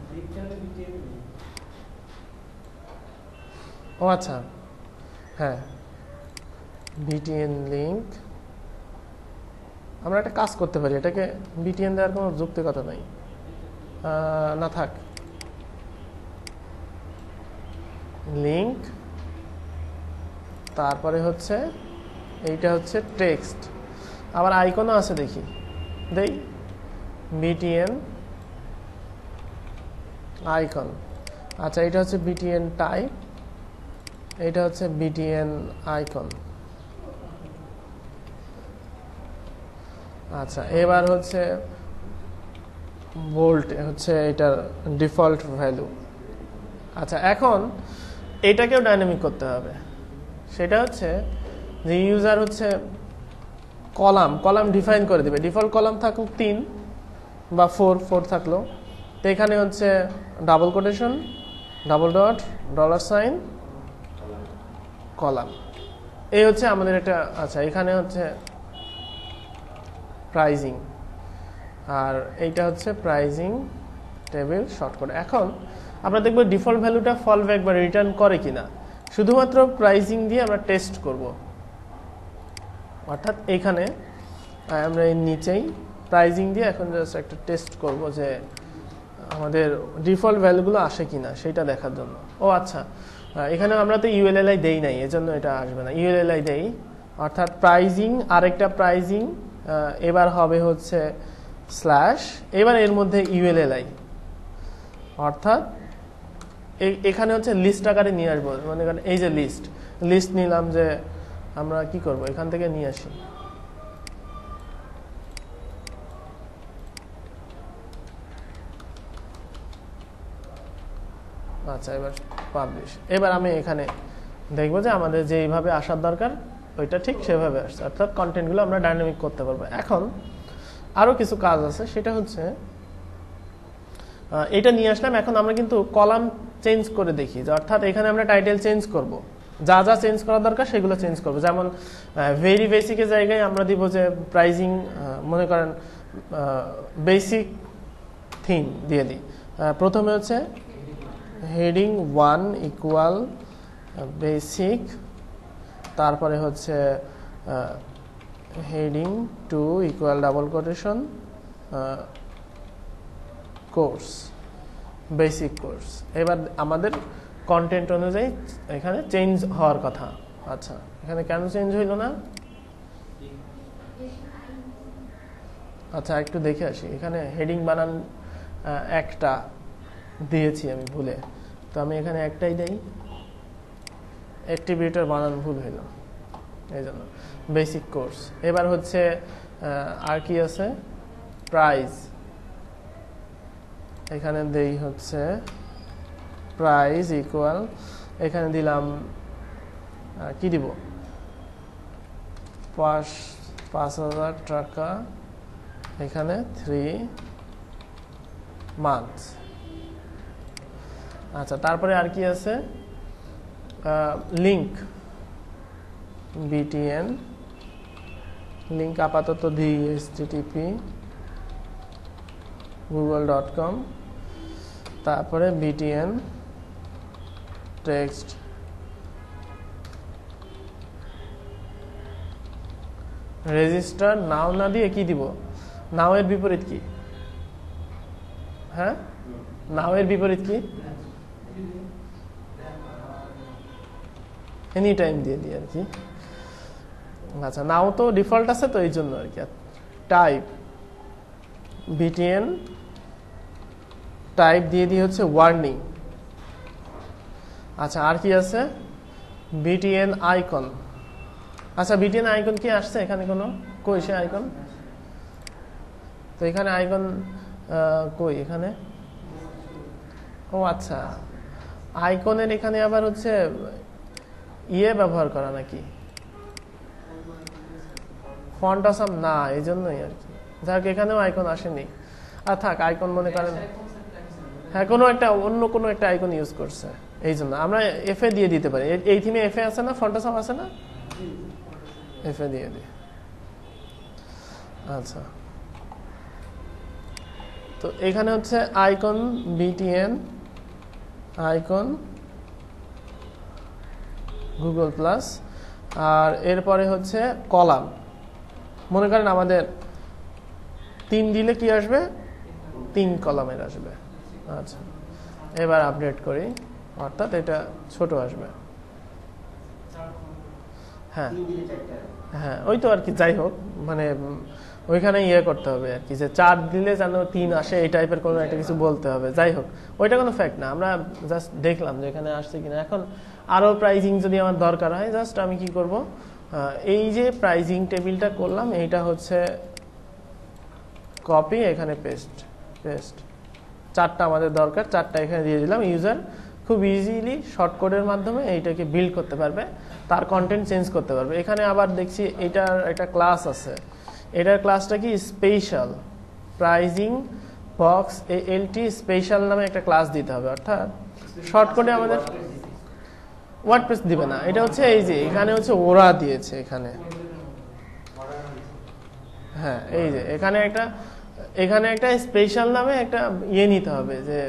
ও আচ্ছা, হ্যাঁ বিটিএন লিংক। আমরা একটা কাজ করতে পারি, এটাকে বিটিএন দেওয়ার কোনো যৌক্তিকতা নাই, না থাক। লিংক, তারপরে হচ্ছে এইটা হচ্ছে টেক্সট, আবার আইকনও আছে দেখি, দেই বিটিএন আইকন। আচ্ছা, এটা হচ্ছে বিটিএন টাইপ, এটা হচ্ছে বিটিএন আইকন। আচ্ছা, এবার হচ্ছে বোল্ট হচ্ছে এটার ডিফল্ট ভ্যালু। আচ্ছা, এখন এটাকেও ডাইনামিক করতে হবে। সেটা হচ্ছে যে ইউজার হচ্ছে কলাম ডিফাইন করে দিবে। ডিফল্ট কলাম থাকুক 3 বা 4 থাকলো, তো এখানে হচ্ছে double quotation, double dot, $, column. এই হচ্ছে আমাদের একটা। আচ্ছা, এখানে হচ্ছে প্রাইজিং, আর এইটা হচ্ছে প্রাইজিং টেবিল শর্টকাট। এখন আমরা দেখব ডিফল্ট ভ্যালুটা ফল ব্যাক বা রিটার্ন করে কিনা। শুধুমাত্র প্রাইজিং দিয়ে আমরা টেস্ট করব, অর্থাৎ এখানে আমরা এর নিচেই প্রাইজিং দিয়ে এখন জাস্ট একটা টেস্ট করব যে আমাদের ডিফল্ট ভ্যালুগুলো আসে কিনা সেটা দেখার জন্য। ও আচ্ছা, এখানে আমরা তো ইউএলএলআই দেই নাই, এজন্য এটা আসবে না। ইউএলএলআই দেই, অর্থাৎ প্রাইজিং, আরেকটা প্রাইজিং, এবার হবে হচ্ছে স্ল্যাশ, এবার এর মধ্যে ইউএলএলআই, অর্থাৎ এখানে হচ্ছে লিস্ট আকারে নিয়ে আসবো। মানে এই যে লিস্ট নিলাম, যে আমরা কি করব, এখান থেকে নিয়ে আসি। আচ্ছা, এবার পাবলিশ। এবার আমি এখানে দেখবো যে আমাদের যেইভাবে আসার দরকার ওইটা ঠিক সেভাবে আসছে, অর্থাৎ কন্টেন্টগুলো আমরা ডাইনামিক করতে পারবো। এখন আরো কিছু কাজ আছে, সেটা হচ্ছে এটা নিয়ে আসলাম। এখন আমরা কিন্তু কলাম চেঞ্জ করে দেখি, অর্থাৎ এখানে আমরা টাইটেল চেঞ্জ করব, যা যা চেঞ্জ করা দরকার সেগুলো চেঞ্জ করব। যেমন ভেরি বেসিকের জায়গায় আমরা দিব যে প্রাইজিং, মনে করেন বেসিক থিম দিয়ে দিই। প্রথমে হচ্ছে হেডিং 1 ইকুয়াল বেসিক, তারপরে হচ্ছে heading 2 equal double quotation course, basic course. এবার আমাদের কন্টেন্ট অনুযায়ী এখানে চেঞ্জ হওয়ার কথা। আচ্ছা, এখানে কেন চেঞ্জ হইল না? আচ্ছা একটু দেখে আসি, এখানে হেডিং বানান একটা দিয়েছি আমি ভুলে, তো আমি এখানে একটাই দেই, অ্যাট্রিবিউটের বানান ভুল হইল এই জন্য। বেসিক কোর্স, এবার হচ্ছে আর কি আছে, প্রাইস, এখানে দেই হচ্ছে প্রাইস ইকুয়াল, এখানে দিলাম কি দিব, 5,000 টাকা, এখানে 3 মান্থ। আচ্ছা তারপরে আর কি আছে, লিঙ্ক BTN, লিঙ্ক আপাতত দিই http google.com, তারপরে BTN টেক্সট, রেজিস্টার নাও না দিয়ে কি দিব, নাও এর বিপরীত কি, হ্যাঁ নাও এর বিপরীত কি, এনি টাইম দিয়ে দিই আর কি। আচ্ছা নাও তো ডিফল্ট আছে তো এই জন্য আর কি। টাইপ BTN টাইপ দিয়ে দিই হচ্ছে ওয়ার্নিং। আচ্ছা আর কি আছে, BTN আইকন। আচ্ছা BTN আইকন কি আসছে এখানে, কোনো কই সে আইকন, তো এখানে আইকন কই এখানে, ও আচ্ছা আইকনের এখানে আবার হচ্ছে ইয়ে ব্যবহার করা নাকি, ফন্ট আসাম না, এই জন্যই আর কি। যাক এখানেও আইকন আসেনি, আর থাক, আইকন মনে করেন হ্যাঁ কোনো একটা অন্য কোনো একটা আইকন ইউজ করছে, এই জন্য আমরা এফএ দিয়ে দিতে পারি। এই থিমে এফএ আছে না, ফন্ট আসাম আছে না, এফএ দিয়ে দিই। আচ্ছা তো এখানে হচ্ছে icon BTN icon Google plus, আর এরপরে হচ্ছে কলাম, মনে করেন আমাদের 3 দিলে কি আসবে, 3 কলামের আসবে। আচ্ছা এবার আপডেট করি, অর্থাৎ এটা ছোট আসবে, হ্যাঁ হ্যাঁ ওই তো আর কি, যাই হোক মানে ওইখানে ইয়ে করতে হবে আর কি, যে 4 দিলে যেন 3 আসে, এই টাইপের কোনো একটা কিছু বলতে হবে। যাই হোক ওইটা কোনো ফ্যাক্ট না, আমরা জাস্ট দেখলাম যে এখানে আসছে কিনা। এখন আরো প্রাইজিং যদি আমার দরকার হয়, জাস্ট আমি কি করব, এই যে প্রাইজিং টেবিলটা করলাম, এইটা হচ্ছে কপি, এখানে পেস্ট, 4টা আমাদের দরকার, 4টা এখানে দিয়ে দিলাম। ইউজার খুব ইজিলি শর্টকটের মাধ্যমে এইটাকে বিল্ড করতে পারবে, তার কন্টেন্ট চেঞ্জ করতে পারবে। এখানে আবার দেখছি এটার একটা ক্লাস আছে, এটার ক্লাসটা কি special pricing box LT special নামে একটা ক্লাস দিতে হবে, অর্থাৎ শর্টকটে আমাদের ওয়ার্ডপ্রেস দিবে না, এটা হচ্ছে এই যে এখানে হচ্ছে ওরা দিয়েছে এখানে, হ্যাঁ এই যে এখানে একটা স্পেশাল নামে একটা ইয়ে নিতে হবে, যে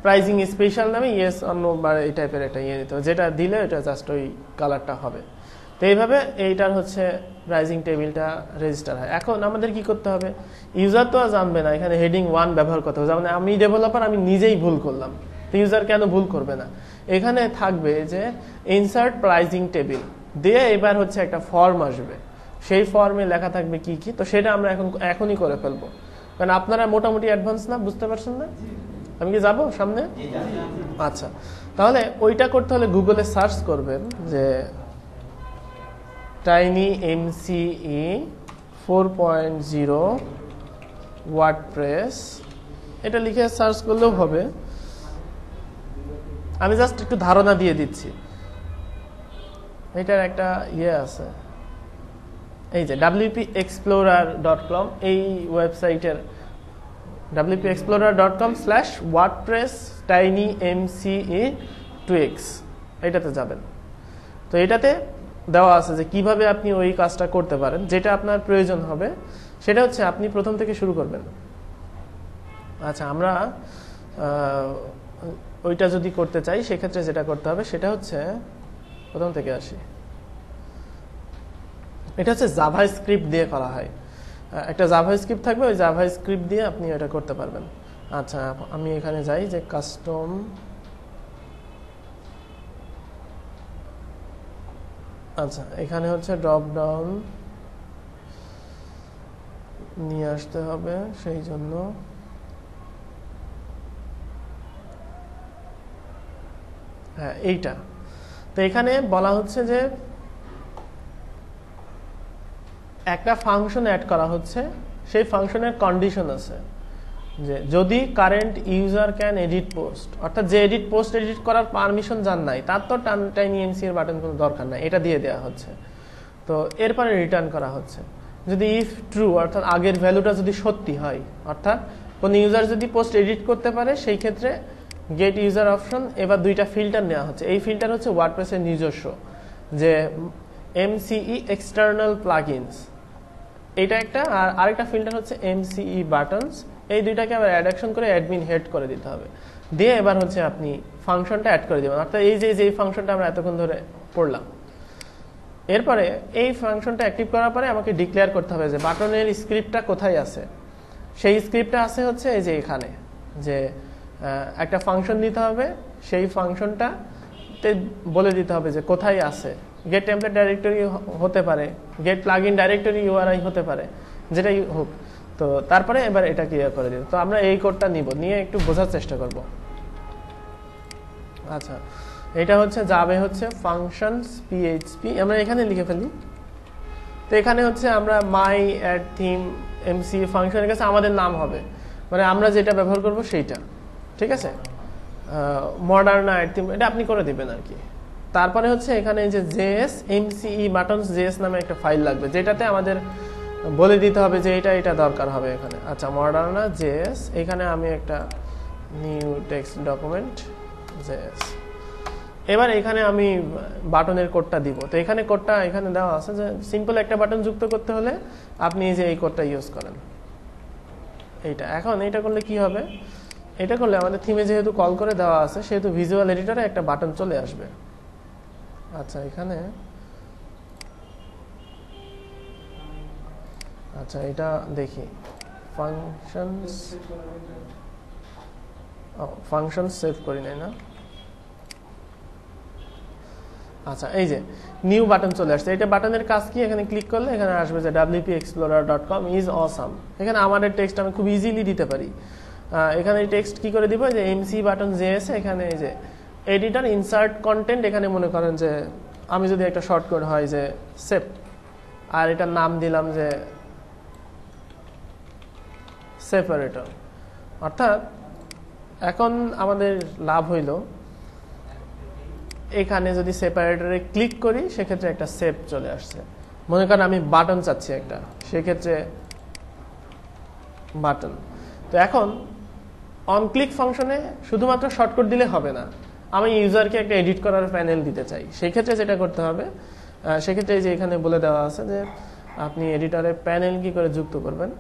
প্রাইজিং স্পেশাল নামে ইয়েস অন্য বা এই টাইপের একটা ইয়ে নিতে হবে, যেটা দিলে এটা জাস্ট ওই কালারটা হবে। তো এইভাবে এইটার হচ্ছে প্রাইজিং টেবিলটা রেজিস্টার হয়। এখন আমাদের কি করতে হবে, ইউজার তো আর জানবে না এখানে হেডিং 1 ব্যবহার করতে হবে, যেমন আমি ডেভেলপার, আমি নিজেই ভুল করলাম, তো ইউজার কেন ভুল করবে না, এখানে থাকবে যে ইনসার্ট প্রাইজিং টেবিল দিয়ে এবার হচ্ছে একটা ফর্ম আসবে, সেই ফর্মে লেখা থাকবে কি কি, তো সেটা আমরা এখনই করে ফেলবো, কারণ আপনারা মোটামুটি অ্যাডভান্স না, বুঝতে পারছেন না, আমি কি যাবো সামনে। আচ্ছা তাহলে ওইটা করতে হলে গুগলে সার্চ করবেন যে TinyMCE 4.0 ওয়ার্ডপ্রেস, এটা লিখে সার্চ করলেও হবে। আমি জাস্ট একটু ধারণা দিয়ে দিচ্ছি, এটার একটা ইয়ে আছে, এই যে wpexplorer.com, এই ওয়েবসাইটের wpexplorer.com/wordpress tinymce2x, এটাতে যাবেন। তো এটাতে দেওয়া আছে যে কিভাবে আপনি ওই কাজটা করতে পারেন, যেটা আপনার প্রয়োজন হবে সেটা হচ্ছে আপনি প্রথম থেকে শুরু করবেন। আচ্ছা আমরা ওইটা যদি করতে চাই, সেক্ষেত্রে যেটা করতে হবে সেটা হচ্ছে, প্রথম থেকে আসি, এটা হচ্ছে জাভাস্ক্রিপ্ট দিয়ে করা হয়, একটা জাভাস্ক্রিপ্ট থাকবে, ওই জাভাস্ক্রিপ্ট দিয়ে আপনি এটা করতে পারবেন। আচ্ছা আমি এখানে যাই যে কাস্টম, আচ্ছা এখানে হচ্ছে ড্রপ ডাউন, নিয়ে আসতে হবে, সেই জন্য হ্যাঁ এইটা। তো এখানে বলা হচ্ছে যে একটা ফাংশন অ্যাড করা হচ্ছে, সেই ফাংশনের কন্ডিশন আছে যে যদি current user can edit post, অর্থাৎ যে এডিট পোস্ট এডিট করার পারমিশন যার নাই তার তো টাইনি এমসি এর বাটন কোনো দরকার নাই, এটা দিয়ে দেওয়া হচ্ছে। তো এরপরে রিটার্ন করা হচ্ছে যদি ইফ ট্রু, অর্থাৎ আগের ভ্যালুটা যদি সত্যি হয়, অর্থাৎ কোন ইউজার যদি পোস্ট এডিট করতে পারে সেই ক্ষেত্রে গেট ইউজার অপশন। এবার দুইটা ফিল্টার নেওয়া হচ্ছে, এই ফিল্টার হচ্ছে ওয়ার্ডপ্রেসের নিজস্ব, যে এমসিই এক্সটার্নাল প্লাগইনস এটা একটা, আর আরেকটা ফিল্টার হচ্ছে এমসিই বাটনস। এই দুইটাকে আবার অ্যাডাকশন করে অ্যাডমিন হেড করে দিতে হবে, দিয়ে এবার হচ্ছে আপনি ফাংশনটা অ্যাড করে দেবেন, অর্থাৎ এই যে ফাংশনটা আমরা এতক্ষণ ধরে পড়লাম। এরপরে এই ফাংশনটা অ্যাক্টিভ করার পরে আমাকে ডিক্লেয়ার করতে হবে যে বাটনের স্ক্রিপ্টটা কোথায় আছে। সেই স্ক্রিপ্টটা আছে হচ্ছে এই যে এখানে, যে একটা ফাংশন দিতে হবে, সেই ফাংশনটাতে বলে দিতে হবে যে কোথায় আছে। গেট টেমপ্লেট ডাইরেক্টরি হতে পারে, গেট প্লাগইন ডাইরেক্টরি ইউআরআই হতে পারে, যেটাই হোক। তো তারপরে এবার এটা ক্লিয়ার করে দিব। তো আমরা এই কোডটা নিয়ে একটু বোঝার চেষ্টা করব। আচ্ছা, এটা হচ্ছে যাবে হচ্ছে ফাংশনস পিএইচপি, আমরা এখানে লিখে ফেলি। তো এখানে হচ্ছে আমরা মাই অ্যাড থিম এমসি ফাংশনের কাছে আমাদের নাম হবে, মানে আমরা যেটা ব্যবহার করব সেইটা, ঠিক আছে। মডার্ন অ্যাড থিম এটা আপনি করে দিবেন আর কি। তারপরে হচ্ছে এখানে যে জেএস এমসিই বাটনস জেএস নামে একটা ফাইল লাগবে, যেটাতে আমাদের বলে দিতে হবে যে এটা দরকার হবে এখানে। আচ্ছা, মডার্না জেএস, এখানে আমি একটা নিউ টেক্সট ডকুমেন্ট জেএস। এবার এখানে আমি বাটনের কোডটা দিব। তো এখানে কোডটা এখানে দেওয়া আছে যে সিম্পল একটা বাটন যুক্ত করতে হলে আপনি যে এই কোডটা ইউজ করেন এইটা। এখন এটা করলে কি হবে, এটা করলে আমাদের থিমে যেহেতু কল করে দেওয়া আছে সেহেতু ভিজুয়াল এডিটরে একটা বাটন চলে আসবে। আচ্ছা, এখানে আচ্ছা এটা দেখি ফাংশন সেভ করি নাই না। আচ্ছা, এই যে নিউ বাটন চলে আসছে। এটা বাটনের কাজ কি, এখানে ক্লিক করলে এখানে আসবে যে wpexplorer.com ইজ অসাম। এখানে আমাদের টেক্সট আমি খুব ইজিলি দিতে পারি। এখানে টেক্সট কি করে দিব, যে এমসি বাটন জেএস, এখানে এই যে এডিটর ইনসার্ট কন্টেন্ট, এখানে মনে করেন যে আমি যদি একটা শর্টকাট হয় যে সেভ, আর এটার নাম দিলাম যে সেপারেটর। অর্থাৎ এখন আমাদের লাভ হইল এখানে যদি সেপারেটরে ক্লিক করি সেক্ষেত্রে একটা সেভ চলে আসছে। মনে করেন আমি বাটন চাচ্ছি একটা, সেক্ষেত্রে বাটন। তো এখন অন ক্লিক ফাংশনে শুধুমাত্র শর্টকাট দিলে হবে না, আমি ইউজারকে একটা এডিট করার প্যানেল দিতে চাই। সেই ক্ষেত্রে যেটা করতে হবে, সেক্ষেত্রে যে এখানে বলে দেওয়া আছে যে আপনি এডিটরে প্যানেল কি করে যুক্ত করবেন।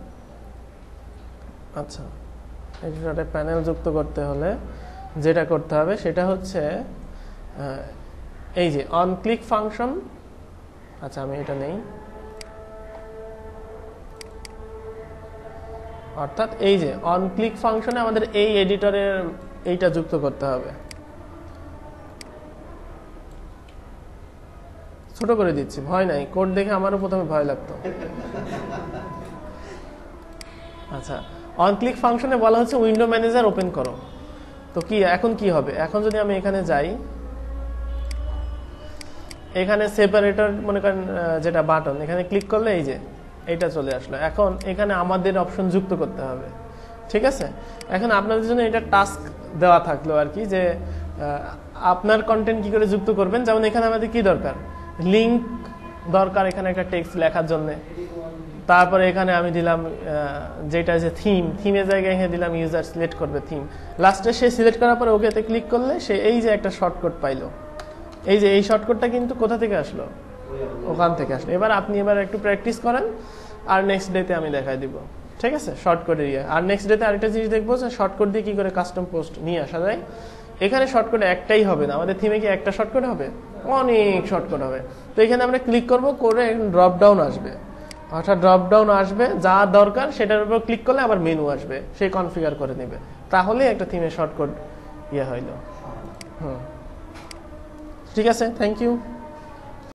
আচ্ছা, এডিটরে প্যানেল যুক্ত করতে হলে যেটা করতে হবে সেটা হচ্ছে এই যে অন ক্লিক ফাংশন। আচ্ছা, আমি এটা নেই, অর্থাৎ এই যে অন ক্লিক ফাংশনে আমাদের এই এডিটরের এইটা যুক্ত করতে হবে। ছোট করে দিচ্ছি, ভয় নাই, কোড দেখে আমারও প্রথমে ভয় লাগতো। আচ্ছা, অন ক্লিক ফাংশনে বলা হচ্ছে উইন্ডো ম্যানেজার ওপেন করো। তো কি এখন কি হবে, এখন যদি আমি এখানে যাই, এখানে সেপারেটর মনে করেন যেটা বাটন, এখানে ক্লিক করলে এই যে এটা চলে আসলো। এখন এখানে আমাদের অপশন যুক্ত করতে হবে, ঠিক আছে। এখন আপনাদের জন্য এটা টাস্ক দেওয়া থাকলো আর কি, যে আপনার কন্টেন্ট কি করে যুক্ত করবেন। যেমন এখানে আমাদের কি দরকার, লিংক দরকার এখানে একটা টেক্সট লেখার জন্য। তারপরে এখানে আমি দিলাম যেটা যে থিমের জায়গায় এখানে দিলাম ইউজার সিলেক্ট করবে থিম। লাস্টে সে সিলেক্ট করার পরে ওকেতে ক্লিক করলে সে এই যে একটা শর্টকাট পাইলো। এই যে এই শর্টকাটটা কিন্তু কোথা থেকে আসলো, ওখান থেকে আসলো। এবার আপনি একটু প্র্যাকটিস করেন, আর নেক্সট ডেতে আমি দেখাই দিব, ঠিক আছে, শর্টকাটের ইয়ে। আর নেক্সট ডেতে আরেকটা জিনিস দেখবো যে শর্টকাট দিয়ে কি করে কাস্টম পোস্ট নিয়ে আসা যায়। এখানে শর্টকাট একটাই হবে না, আমাদের থিমে কি একটা শর্টকাট হবে, অনেক শর্টকাট হবে। তো এখানে আমরা ক্লিক করব, করে ড্রপ ডাউন আসবে, অর্থাৎ ড্রপ ডাউন আসবে, যা দরকার সেটার উপর ক্লিক করলে আবার মেনু আসবে, সে কনফিগার করে নেবে। তাহলে একটা থিমের শর্টকাট ইয়ে হইল। ঠিক আছে, থ্যাংক ইউ।